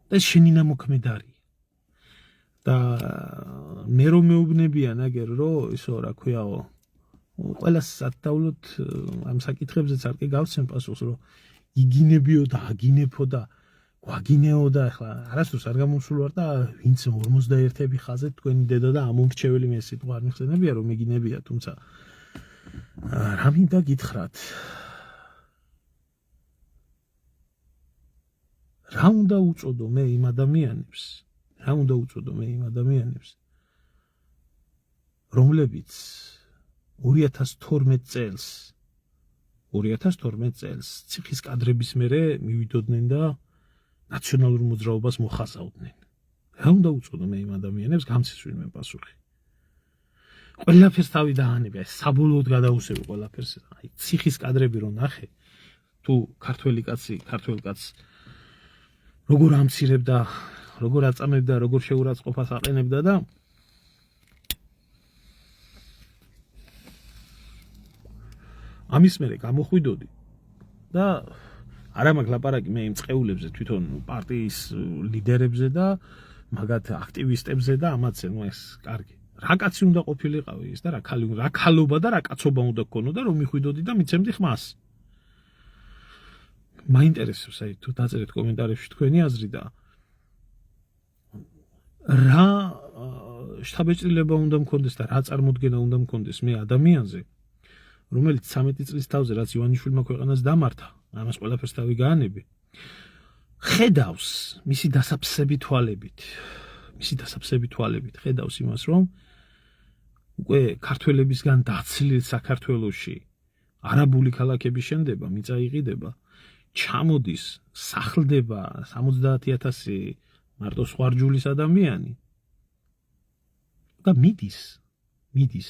და ეს შენი ნამოქმედარია. და მე რომ მეუბნებიან აგერ რომ ისო რა ქვიაო, ყველას ათდავლოთ ამ საკითხებზეც არ კი გავცემ პასუხს, რომ იგინებიო და აგინებო და გვაგინეო და ახლა არასდროს არ გამოსულ ვარ და ვინც 51-ები ხაზეთ თქვენი დედა და ამომრჩეველი მე სიტყვა არ მიხსენებია რომ იგინებია, თუმცა რა მინდა გითხრათ. რა უნდა უწოდო მე იმ ადამიანებს, რომლებიც 2012 წელს ციხის კადრების მერე მივიდოდნენ და ნაციონალურ მოძრაობას მოხაზავდნენ. რა უნდა უწოდო მე იმ ადამიანებს, გამცეს ვინმე პასუხი. ყველაფერს თავი დაანებია, საბოლოოდ გადაუსები ყველაფერს. აი ციხის კადრები რო ნახე, თუ ქართველ კაცს როგორ ამცირებდა, როგორ აწამებდა, როგორ შეურაცხყოფას აყენებდა და ამის მერე გამოხვიდოდი და არა მაქვს ლაპარაკი მე იმ წყეულებზე, თვითონ პარტიის ლიდერებზე და მაგათ აქტივისტებზე და ამათზე, ნუ ეს კარგი. რა კაცი უნდა ყოფილიყავი ის და რა ქალობა და რა კაცობა უნდა გქონოდა რომ მიხვიდოდი და მიცემდი ხმას. მაინტერესებს აი თუ დაწერეთ კომენტარებში თქვენი აზრი და რა შთაბეჭდილება უნდა მქონდეს და რა წარმოდგენა უნდა მქონდეს მე ადამიანზე, რომელიც 13 წლის თავზე რაც ივანიშვილმა ქვეყანას დამართა, ამას ყველაფერს თავი გაანები, ხედავს მისი დასაფსები თვალებით, ხედავს იმას, რომ უკვე ქართველებისგან დაცლილ საქართველოში არაბული ქალაქები შენდება, მიწა იყიდება, ჩამოდის, სახლდება 70,000 მარტო სვარჯულის ადამიანი და მიდის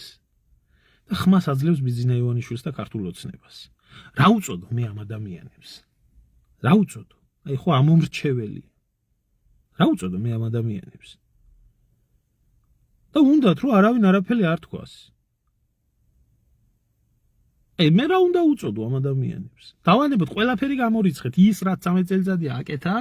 და ხმას აძლევს ბიძინა ივანიშვილს და ქართულ ოცნებას. რა უწოდო მე ამ ადამიანებს? რა უწოდო? აი ხო ამომრჩეველი. რა უწოდო მე ამ ადამიანებს? და უნდათ რომ არავინ არაფერი არ თქვას. მე რა უნდა უწოდო ამ ადამიანებს? დავანებოთ ყველაფერი გამორიცხეთ, ის რაც 13 წელიწადი აკეთა,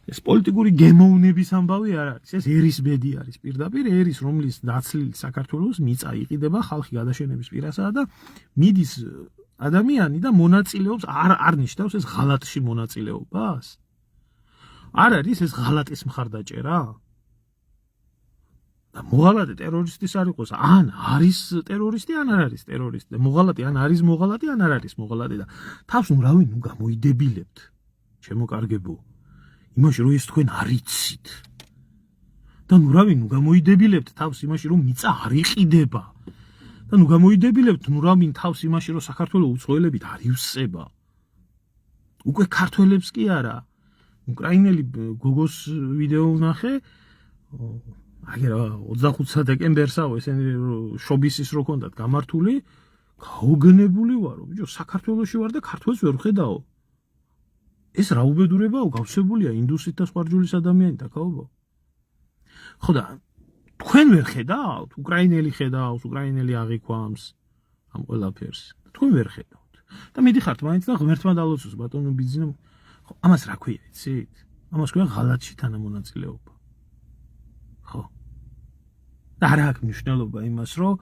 ეს პოლიტიკური გემოვნების ამბავი არ არის, ეს ერის ბედი არის პირდაპირ ერის, რომლის დაცლილი საქართველოს მიწა იყიდება ხალხი გადაშენების პირასაა და მიდის ადამიანი და მონაწილეობს არ ნიშნავს ეს ღალატში მონაწილეობას? არ არის ეს ღალატის მხარდაჭერა? და მოღალატე ტერორისტის არ იყოს, ან არის ტერორისტი, ან არ არის ტერორისტი. მოღალატე ან არის მოღალატე, ან არ არის მოღალატე და თავს რავი გამოიდებილებთ. ჩემო კარგებო. იმაში რომ ეს თქვენ არიცით. და რავი გამოიდებილებთ თავს იმაში რომ მიწა არ იყიდება. და გამოიდებილებთ რავი თავს იმაში რომ საქართველოს უცხოელებით არ ივსება. უკვე ქართველებს კი არა. უკრაინელი გოგოს ვიდეო ვნახე. აგერა 25 დეკემბერსაო ესენი შობისის რო ქონდათ გამართული, გაუგნებული ვარო, ბიჭო, საქართველოში ვარ და ქართველს ვერ ხედავ. ეს რა უბედურებაო, გავსებულია ინდუსით და სპარჯულის ადამიანით აკაობა. ხო და თქვენ ვერ ხედავთ, უკრაინელი ხედავს, უკრაინელი აღიქვამს ამ ყველაფერს. თქვენ ვერ ხედავთ. და მიდიხართ მაინც და ღმერთმა დალოცოს ბატონო ბიძინა. ხო, ამას რა ქვია, იცით? ამას ქვია ღალატში თანამონაწილეობა. ხო. და არ აქვს მნიშვნელობა იმას, რომ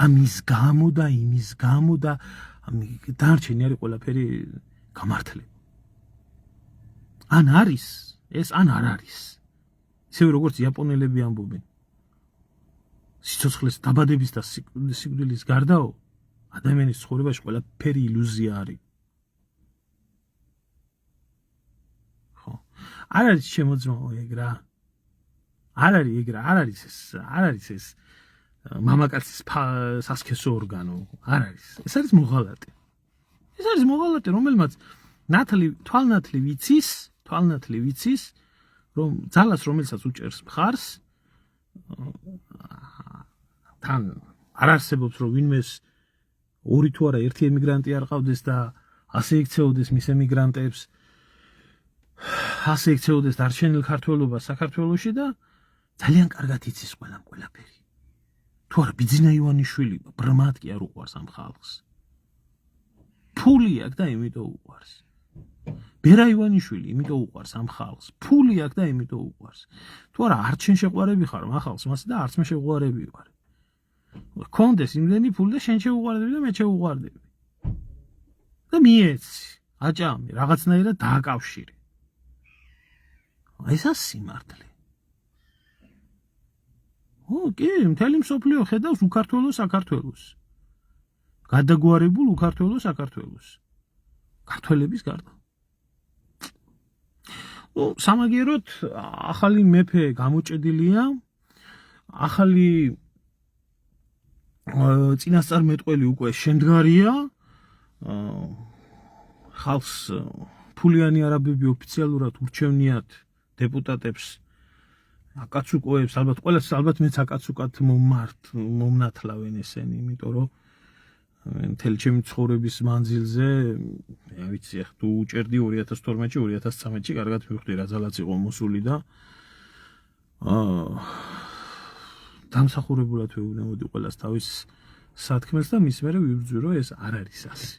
ამის გამო და იმის გამო და დარჩენი არის ყველაფერი გამართლება. ან არის, ეს ან არ არის. ისევე როგორც იაპონელები ამბობენ. სიცოცხლის დაბადების და სიკვდილის გარდაო, ადამიანის ცხოვრებაში ყველაფერი ილუზია არის. ხო. არ არის შემოძმაო ეგ რა. არ არის ეგ რა, არ არის ეს მამაკაცის სასქესო ორგანო, არ არის. ეს არის მოღალატე. ეს არის მოღალატე, რომელმაც თვალნათლი ვიცის, რომ ძალას რომელსაც უჭერს მხარს, თან არ არსებობს რომ ვინმეს ორი თუ არა ერთი ემიგრანტი არ ყავდეს და ასე ექცეოდეს მის ემიგრანტებს, ასე ექცეოდეს დარჩენილ ქართველობას საქართველოში და ძალიან კარგად იცის ყველაფერი. თუ არა ბიძინა ივანიშვილი ბრმად კი არ უყვარს ამ ხალხს. ფული აქვს და იმიტომ უყვარს. ბერა ივანიშვილი იმიტომ უყვარს ამ ხალხს. ფული აქვს და იმიტომ უყვარს. თუ არა არც შენ შეყვარები ხარ ამ ხალხს მასე და არც მე შეყვარები ვარ. კონდეს იმდენი ფული და შენ შეუყვარდები და მე შეუყვარდები. და მიეცი, აჭამი, რაღაცნაირად დააკავშირე. ესა სიმართლე. კი, მთელი მსოფლიო ხედავს უკართველო საქართველოს. გადაგვარებულ უკართველო საქართველოს. ქართველების გარდა. სამაგიეროდ ახალი მეფე გამოჭედილია, ახალი წინასწარმეტყველი უკვე შემდგარია, ხალხს ფულიანი არაბები ოფიციალურად ურჩევნიათ დეპუტატებს, აკაცუკოებს, ალბათ მეც აკაცუკად მომნათლავენ ესენი, იმიტომ რომ მთელი ჩემი ცხოვრების მანძილზე, არ ვიცი, ახ თუ უჭერდი 2012-ში, 2013-ში კარგად მივხვდი რა ძალაც იყო მოსული და დამსახურებულად ვეუბნებოდი ყველას თავის სათქმელს და მის მერე ვიბრძვი რომ ეს არ არის ასე.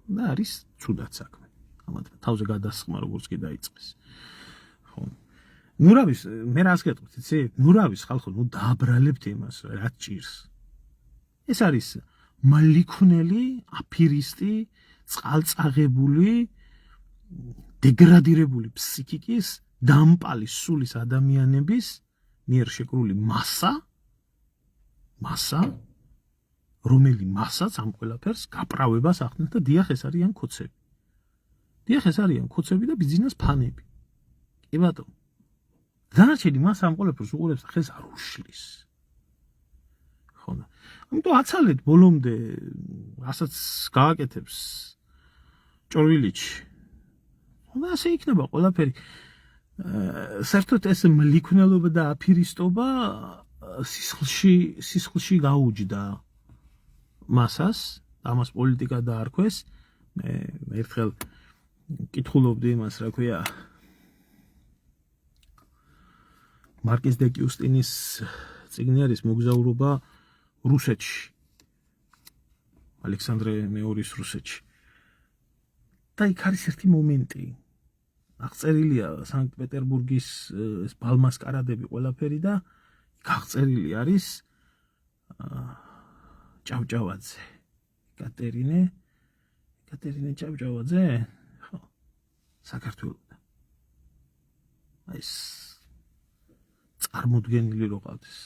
და არის ცუდად საქმე. ამათ თავზე გადასხმა როგორც კი დაიწყეს. ხო. ნურავის მე რას გეტყვით, იცი? ნურავის ხალხო, დააბრალებთ იმას, რა ჭირს. ეს არის მალიქნელი, აფირისტი, წყალწაღებული, დეგრადირებული ფსიქიკის, დამპალი სულის ადამიანების მიერ შეკრული მასა, რომელი მასაც ამ ყველაფერს გაправებას ახდენს და დიახ ეს არიან ქოცები. დიახ ეს არიან ქოცები და ბიზნეს ფანები. კი ბატონო. დანარჩენი მას ამ ყველაფერს უყურებს და ხელს არ უშლის. ხო და ამიტომ აცალეთ ბოლომდე რასაც გააკეთებს ჭორვილიჩი. და ასე იქნება ყველაფერი. საერთოდ ეს მლიქნელობა და აფირისტობა სისხლში გაუჯდა მასას, ამას პოლიტიკა დაარქვეს. მე ერთხელ კითხულობდი იმას, რა ქვია, მარკიზ დე კიუსტინის წიგნი არის მოგზაურობა რუსეთში. ალექსანდრე მეორის რუსეთში. და იქ არის ერთი მომენტი. აღწერილია სანქტ-პეტერბურგის ბალმასკარადები ყველაფერი და აღწერილი არის ჭავჭავაძე ეკატერინე ჭავჭავაძე ხო საქართველოსთან აი ეს წარმოდგენილი რო ყავდეს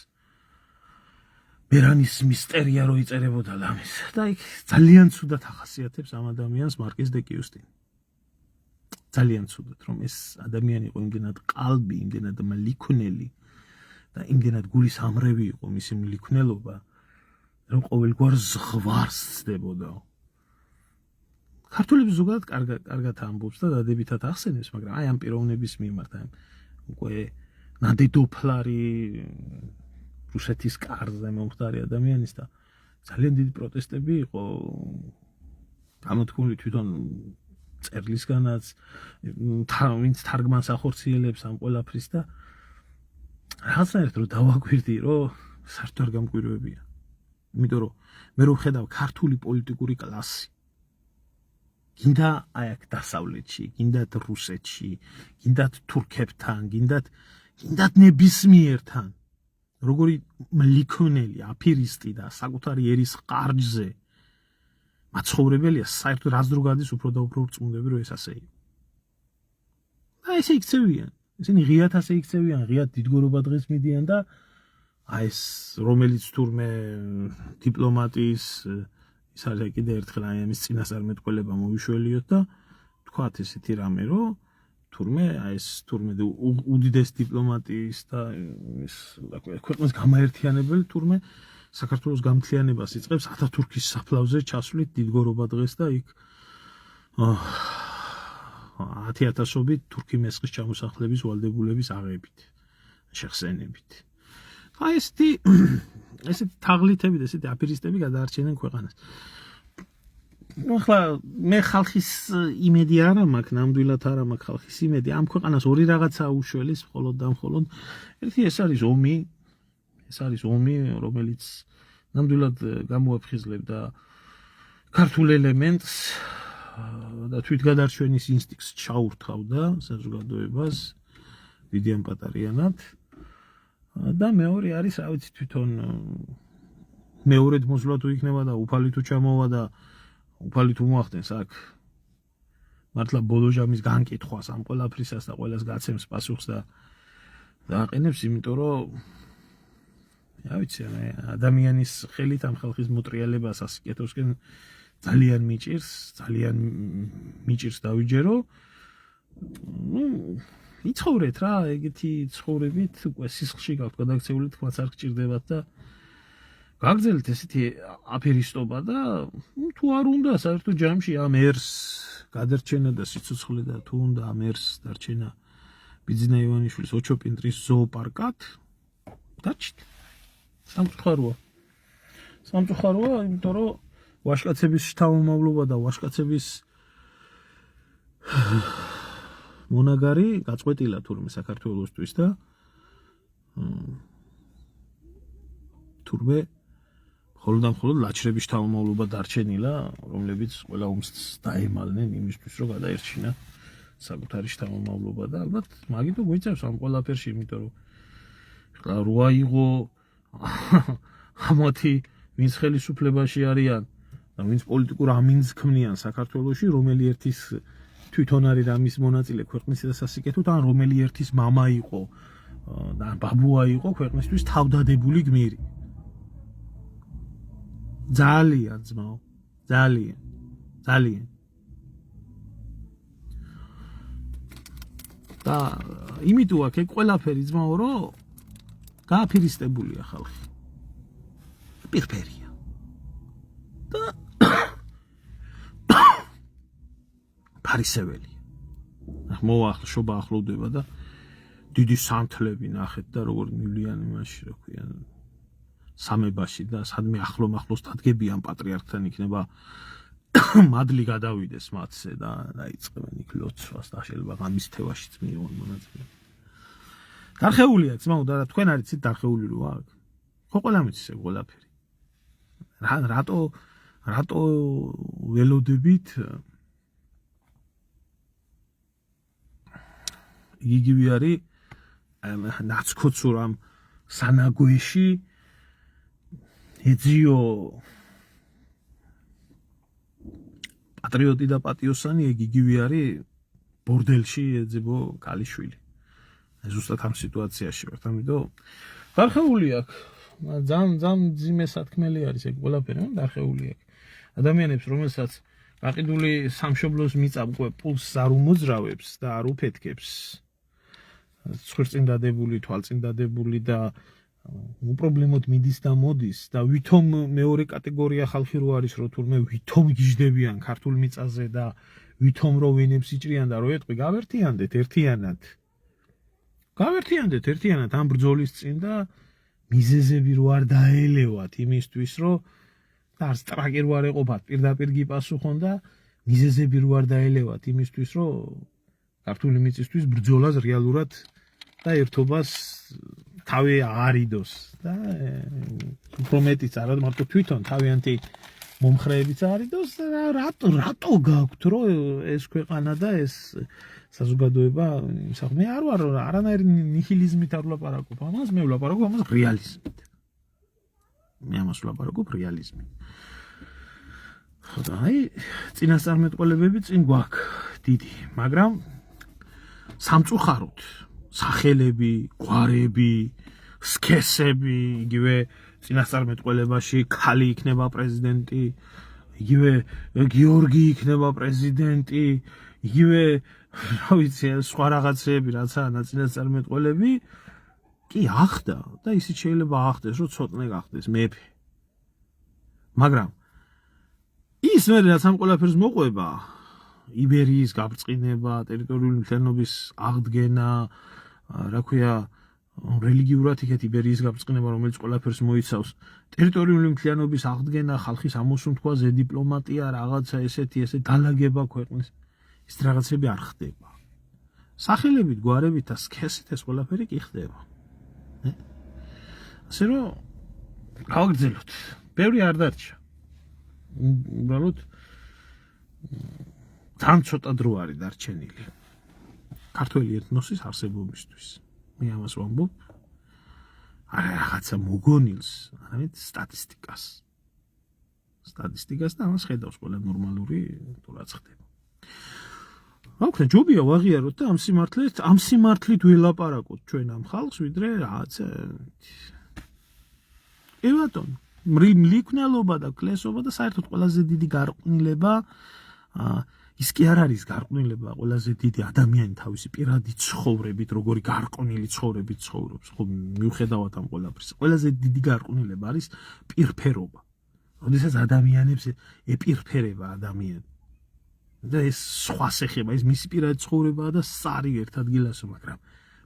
ბერანის მისტერია რო იწერებოდა ლამის და იქ ძალიან ცუდად ახასიათებს ამ ადამიანს მარკიზ დე კიუსტინი ძალიან ცუდად რომ ეს ადამიანი იყო იმდენად ყალბი იმდენად მლიქნელი და იმდენად გულის ამრევი იყო მისი მლიქნელობა რომ ყოველგვარ ზღვარს ცდებოდა ქართულები ზოგადად კარგად ამბობს და დადებითად ახსენებს მაგრამ აი ამ პიროვნების მიმართ აი უკვე ნადედოფლარი რუსეთის კარზე მომხდარი ადამიანის და ძალიან დიდი პროტესტები იყო გამოთქმული თვითონ წერლისგანაც ვინც თარგმანს ახორციელებს ამ ყველაფრის და რაღაცნაირად რომ დავაკვირდი რომ საერთოდ არ გამკვირვებია იმიტომ რომ მე რო ვხედავ ქართული პოლიტიკური კლასი გინდა აი აქ დასავლეთში გინდათ რუსეთში გინდათ თურქებთან გინდათ ნებისმიერთან როგორი მლიქნელი აფირისტი და საკუთარი ერის ყარჯზე მაცხოვრებელია საერთოდ რაც დრო გადის უფრო და უფრო რწმუნდები რომ ეს ასე იყო და ესე იქცევიან ისინი ღიად ასე იქცევიან ღიად დიდგორობა დღეს მიდიან და აი ეს რომელიც თურმე დიპლომატიის ის არის კიდე ერთხელ აი ამის წინასწარმეტყველება მოვიშველიოთ და თქვათ ესეთი რამე რომ თურმე აი ეს თურმე უდიდეს დიპლომატიის და ის ქვეყნის გამაერთიანებელი თურმე საქართველოს გამთლიანებას იწყებს ათათურქის საფლავზე ჩასვლით დიდგორობა დღეს და იქ 10,000-ობით თურქი მესხის ჩამოსახლების ვალდებულების აღებით შეხსენებით აი ესეთი თაღლითები და ესეთი აფირისტები გადაარჩენენ ქვეყანას ახლა მე ხალხის იმედი არ მაქვს ნამდვილად არ მაქვს ხალხის იმედი ამ ქვეყანას ორი რაღაცა უშველის მხოლოდ და მხოლოდ ერთი ეს არის ომი რომელიც ნამდვილად გამოაფხიზლებდა ქართულ ელემენტს და თვითგადარჩენის ინსტინქტს ჩაურთავდა საზოგადოებას დიდი ან პატარიანად და მეორე არის რა ვიცი თვითონ მეორედ მოსვლა თუ იქნება და უფალი თუ ჩამოვა და უფალი თუ მოახდენს აქ მართლა ბოლოჟამის განკითხვას ამ ყველაფრისას და ყველას გაცემს პასუხს და დააყენებს იმიტომ რომ რა ვიცი ადამიანის ხელით ამ ხალხის მოტრიალებას ასიკეთოსკენ ძალიან მიჭირს დავიჯერო ნუ იცხოვრეთ რა ეგეთი ცხოვრებით უკვე სისხლში გაქვთ გადაქცეული თქვაც არ გჭირდებათ და გაგრძელეთ ესეთი აფერისტობა და თუ არ უნდა საერთოდ ჯამში ამ ერს გადარჩენა და სიცოცხლე და თუ უნდა ამ ერს დარჩენა ბიძინა ივანიშვილის ოჩოპინტრის ზოოპარკად დაჩით სამწუხაროა იმიტომ რომ ვაშკაცების შთამომავლობა და ვაშკაცების მონაგარი გაწყვეტილა თურმე საქართველოსთვის და თურმე მხოლოდ ლაჩრების შთამომავლობა დარჩენილა რომლებიც ყველა ომს დაემალნენ იმისთვის რომ გადაერჩინა საკუთარი შთამომავლობა და ალბათ მაგითო გვიწევს ამ ყველაფერში იმიტომ რომ ხლა რო აიღო ამათი ვინც ხელისუფლებაში არიან და ვინც პოლიტიკურ ამინძს ქმნიან საქართველოში რომელი ერთის თვითონ არის ამის მონაწილე ქვეყნის სასიკეთოდ ან რომელი ერთის მამა იყო და ბაბუა იყო ქვეყნისთვის თავდადებული გმირი ძალიან ძმაო ძალიან და იმიტომ აქ ყველაფერი ძმაო რომ გააფირისტებულია ხალხი პირფერია და ფარისეველია მოახშობა ახლოვდება და დიდი სანთლები ნახეთ და როგორ მივлиян იმაში რა ქვია სამებაში და სადმე ახლოს დადგებიან პატრიარქთან იქნება მადლი გადავიდეს მათზე და დაიწყებენ იქ ლოცვას და შეიძლება ღამის თევაშიც მიიღონ მონაწილე დარხეულია ძმაო და თქვენ არიცით დარხეული რო აქ ხო ყველა მიცის ეგ ყველაფერი რატო ველოდებით იგივე არის ნაცქოცურ ამ სანაგვეში ეძიო პატრიოტი და პატიოსანი იგივე არის ბორდელში ეძებო კალიშვილი. ზუსტად ამ სიტუაციაში ვართ, ამიტომ დარხეული აქვს. ძალიან ძიმე სათქმელი არის ეგ ყველაფერი, დარხეული აქვს. ადამიანებს, რომელსაც გაყიდული სამშობლოს მიწა უკვე პულს არ უმოძრავებს და არ უფეთქებს, ცხვრწინდადებული, თვალწინდადებული და უპრობლემოდ მიდის და მოდის და ვითომ მეორე კატეგორია ხალხი რო არის, რო თურმე ვითომ გიждდებიან ქართულ მიწაზე და ვითომ რო ვინებს იჭრიან და რო ეტყვი გავერთიანდეთ ერთიანად. გავერთიანდეთ ერთიანად ამ ბრძოლის წინ და მიზეზები რო არ დაელევათ იმისთვის, რომ და არ სტრაკი რო არ ეყოფათ, პირდაპირ გიპასუხონ და მიზეზები რო არ დაელევათ იმისთვის, რომ ქართული მიწისთვის ბრძოლას რეალურად და ერთობას თავი არიდოს და უფრო მეტიც არა მარტო თვითონ თავიანთი მომხრეებიც არიდოს და რატო გაქვთ რომ ეს ქვეყანა და ეს საზოგადოება მე არ ვარ არანაირი ნიჰილიზმით არ ვლაპარაკობ ამას, მე ვლაპარაკობ ამას რეალიზმით. მე ამას ვლაპარაკობ რეალიზმით. ხოდა აი წინასწარმეტყველებები წინ გვაქვს დიდი, მაგრამ სამწუხაროდ სახელები, გვარები, სქესები, იგივე წინასწარმეტყველებაში ქალი იქნება პრეზიდენტი, იგივე გიორგი იქნება პრეზიდენტი, იგივე რა ვიცი, სხვა რაღაცები, რაც არა წინასწარმეტყველები, კი ახდა და ისიც შეიძლება ახდეს, რომ ცოტნე გახდეს მეფე. მაგრამ ის მე რაც ამ ყველაფერს მოყვება, იბერიის გაბრწყინება, ტერიტორიული მთლიანობის აღდგენა, რა ქვია, რელიგიურად იქეთ იბერიის გაბრწყინება, რომელიც ყველაფერს მოიცავს, ტერიტორიული მთლიანობის აღდგენა, ხალხის ამოსუნთქვაზე, დიპლომატია, რაღაცა ესე დალაგება ქვეყნის, ის რაღაცები არ ხდება. სახელებით, გვარებით და სქესით ეს ყველაფერი კი ხდება. ასე რომ გავაგრძელოთ. ბევრი არ დარჩა. უბრალოდ ძალიან ცოტა დრო არის დარჩენილი ქართველი ეთნოსის არსებობისთვის. მე ამას ვამბობ არა რაღაცა მოგონილს, არამედ სტატისტიკას და ამას ხედავს ყველა ნორმალური თუ რაც ხდება. აუქნე ჯობია ვაღიაროთ და ამ სიმართლით ველაპარაკოთ ჩვენ ამ ხალხს, ვიდრე რაღაცა ევატონ მრიმლიქნელობა და კლესობა და საერთოდ ყველაზე დიდი გარყვნილება ის კი არ არის გარყვნილება, ყველაზე დიდი ადამიანი თავისი პირადი ცხოვრებით, როგორი გარყვნილი ცხოვრებით ცხოვრობს, ხო მიუხედავად ამ ყველაფრის. ყველაზე დიდი გარყვნილება არის პირფერობა. როდესაც ადამიანებს ეპირფერება ადამიანი. და ეს სხვას ეხება, ეს მისი პირადი ცხოვრებაა და სარი ერთ ადგილასო, მაგრამ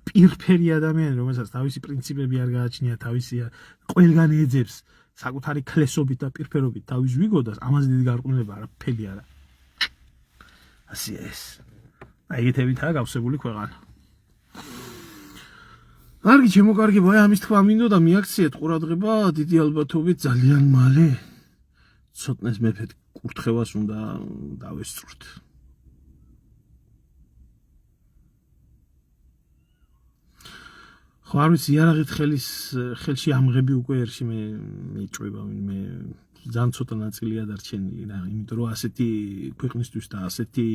პირფერი ადამიანი, რომელსაც თავისი პრინციპები არ გააჩნია, თავისი ყველგან ეძებს საკუთარი კლესობით და პირფერობით თავის ვიგოდას, ამაზე დიდი გარყვნილება არაფერი არა. ასეა ეს. ეგეთებითაა გავსებული ქვეყანა. კარგი, ჩემო კარგი, ბაი, ამის თქვა მინდოდა მიაქციეთ ყურადღება, დიდი ალბათობით ძალიან მალე ცოტნეს მეფედ კურთხევას უნდა დავესწროთ. ხო არ ვიცი, იარაღით ხელში ამღები უკვე ერში მე მიჭვება, მე ძალიან ცოტა ნაწილია დარჩენილი რა, იმიტომ რომ ასეთი ქვეყნისთვის და ასეთი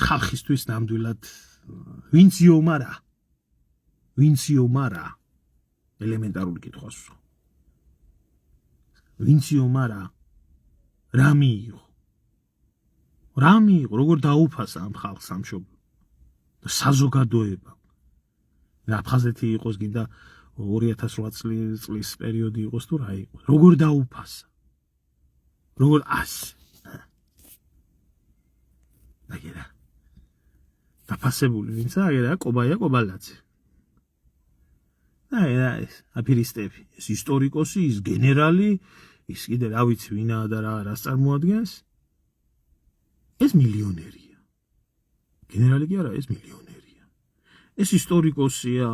ხალხისთვის ნამდვილად ვინც იომარა ელემენტარული კითხვას ვსვამ. ვინც იომარა რა მიიღო, როგორ დაუფასა ამ ხალხს სამშობლო და საზოგადოება. აფხაზეთი იყოს გინდა 2008 წლის პერიოდი იყოს თუ რა იყოს, როგორ დაუფასა, როგორ ასე აგერა დაფასებული ვინცა აგერა კობალაძე ეს აფირისტები, ეს ისტორიკოსი, ის გენერალი, ის კიდე რა ვიცი ვინაა და რას წარმოადგენს, ეს მილიონერია. გენერალი კი არა, ეს მილიონერია. ეს ისტორიკოსია,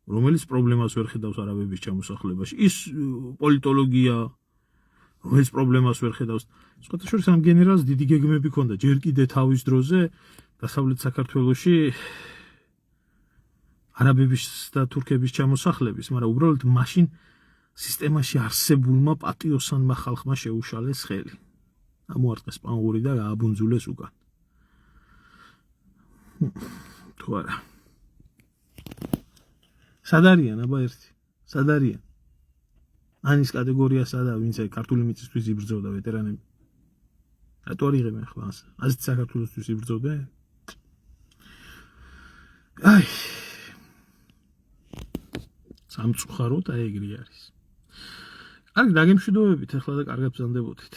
რომელიც პრობლემას ვერ ხედავს არაბების ჩამოსახლებაში, ის პოლიტოლოგია, რომელიც პრობლემას ვერ ხედავს. სხვათა შორის ამ გენერალს დიდი გეგმები ჰქონდა ჯერ კიდე თავის დროზე დასავლეთ საქართველოში არაბების და თურქების ჩამოსახლების, მაგრამ უბრალოდ მაშინ სისტემაში არსებულმა პატიოსანმა ხალხმა შეუშალეს ხელი. ამოარტყეს პანღური და გააბუნძულეს უკან. თუ არა. სად არიან აბა ერთი? სად არიან? ანის კატეგორია სადაა, ვინც ქართული მიწისთვის იბრძოდა ვეტერანები. რატო არ იღებენ ახლა ასე? ასეთ საქართველოსთვის იბრძოდნენ? აი. სამწუხაროდ აი ეგრე არის. კარგი, დაგემშვიდობებით ახლა და კარგად ბრძანდებოდით.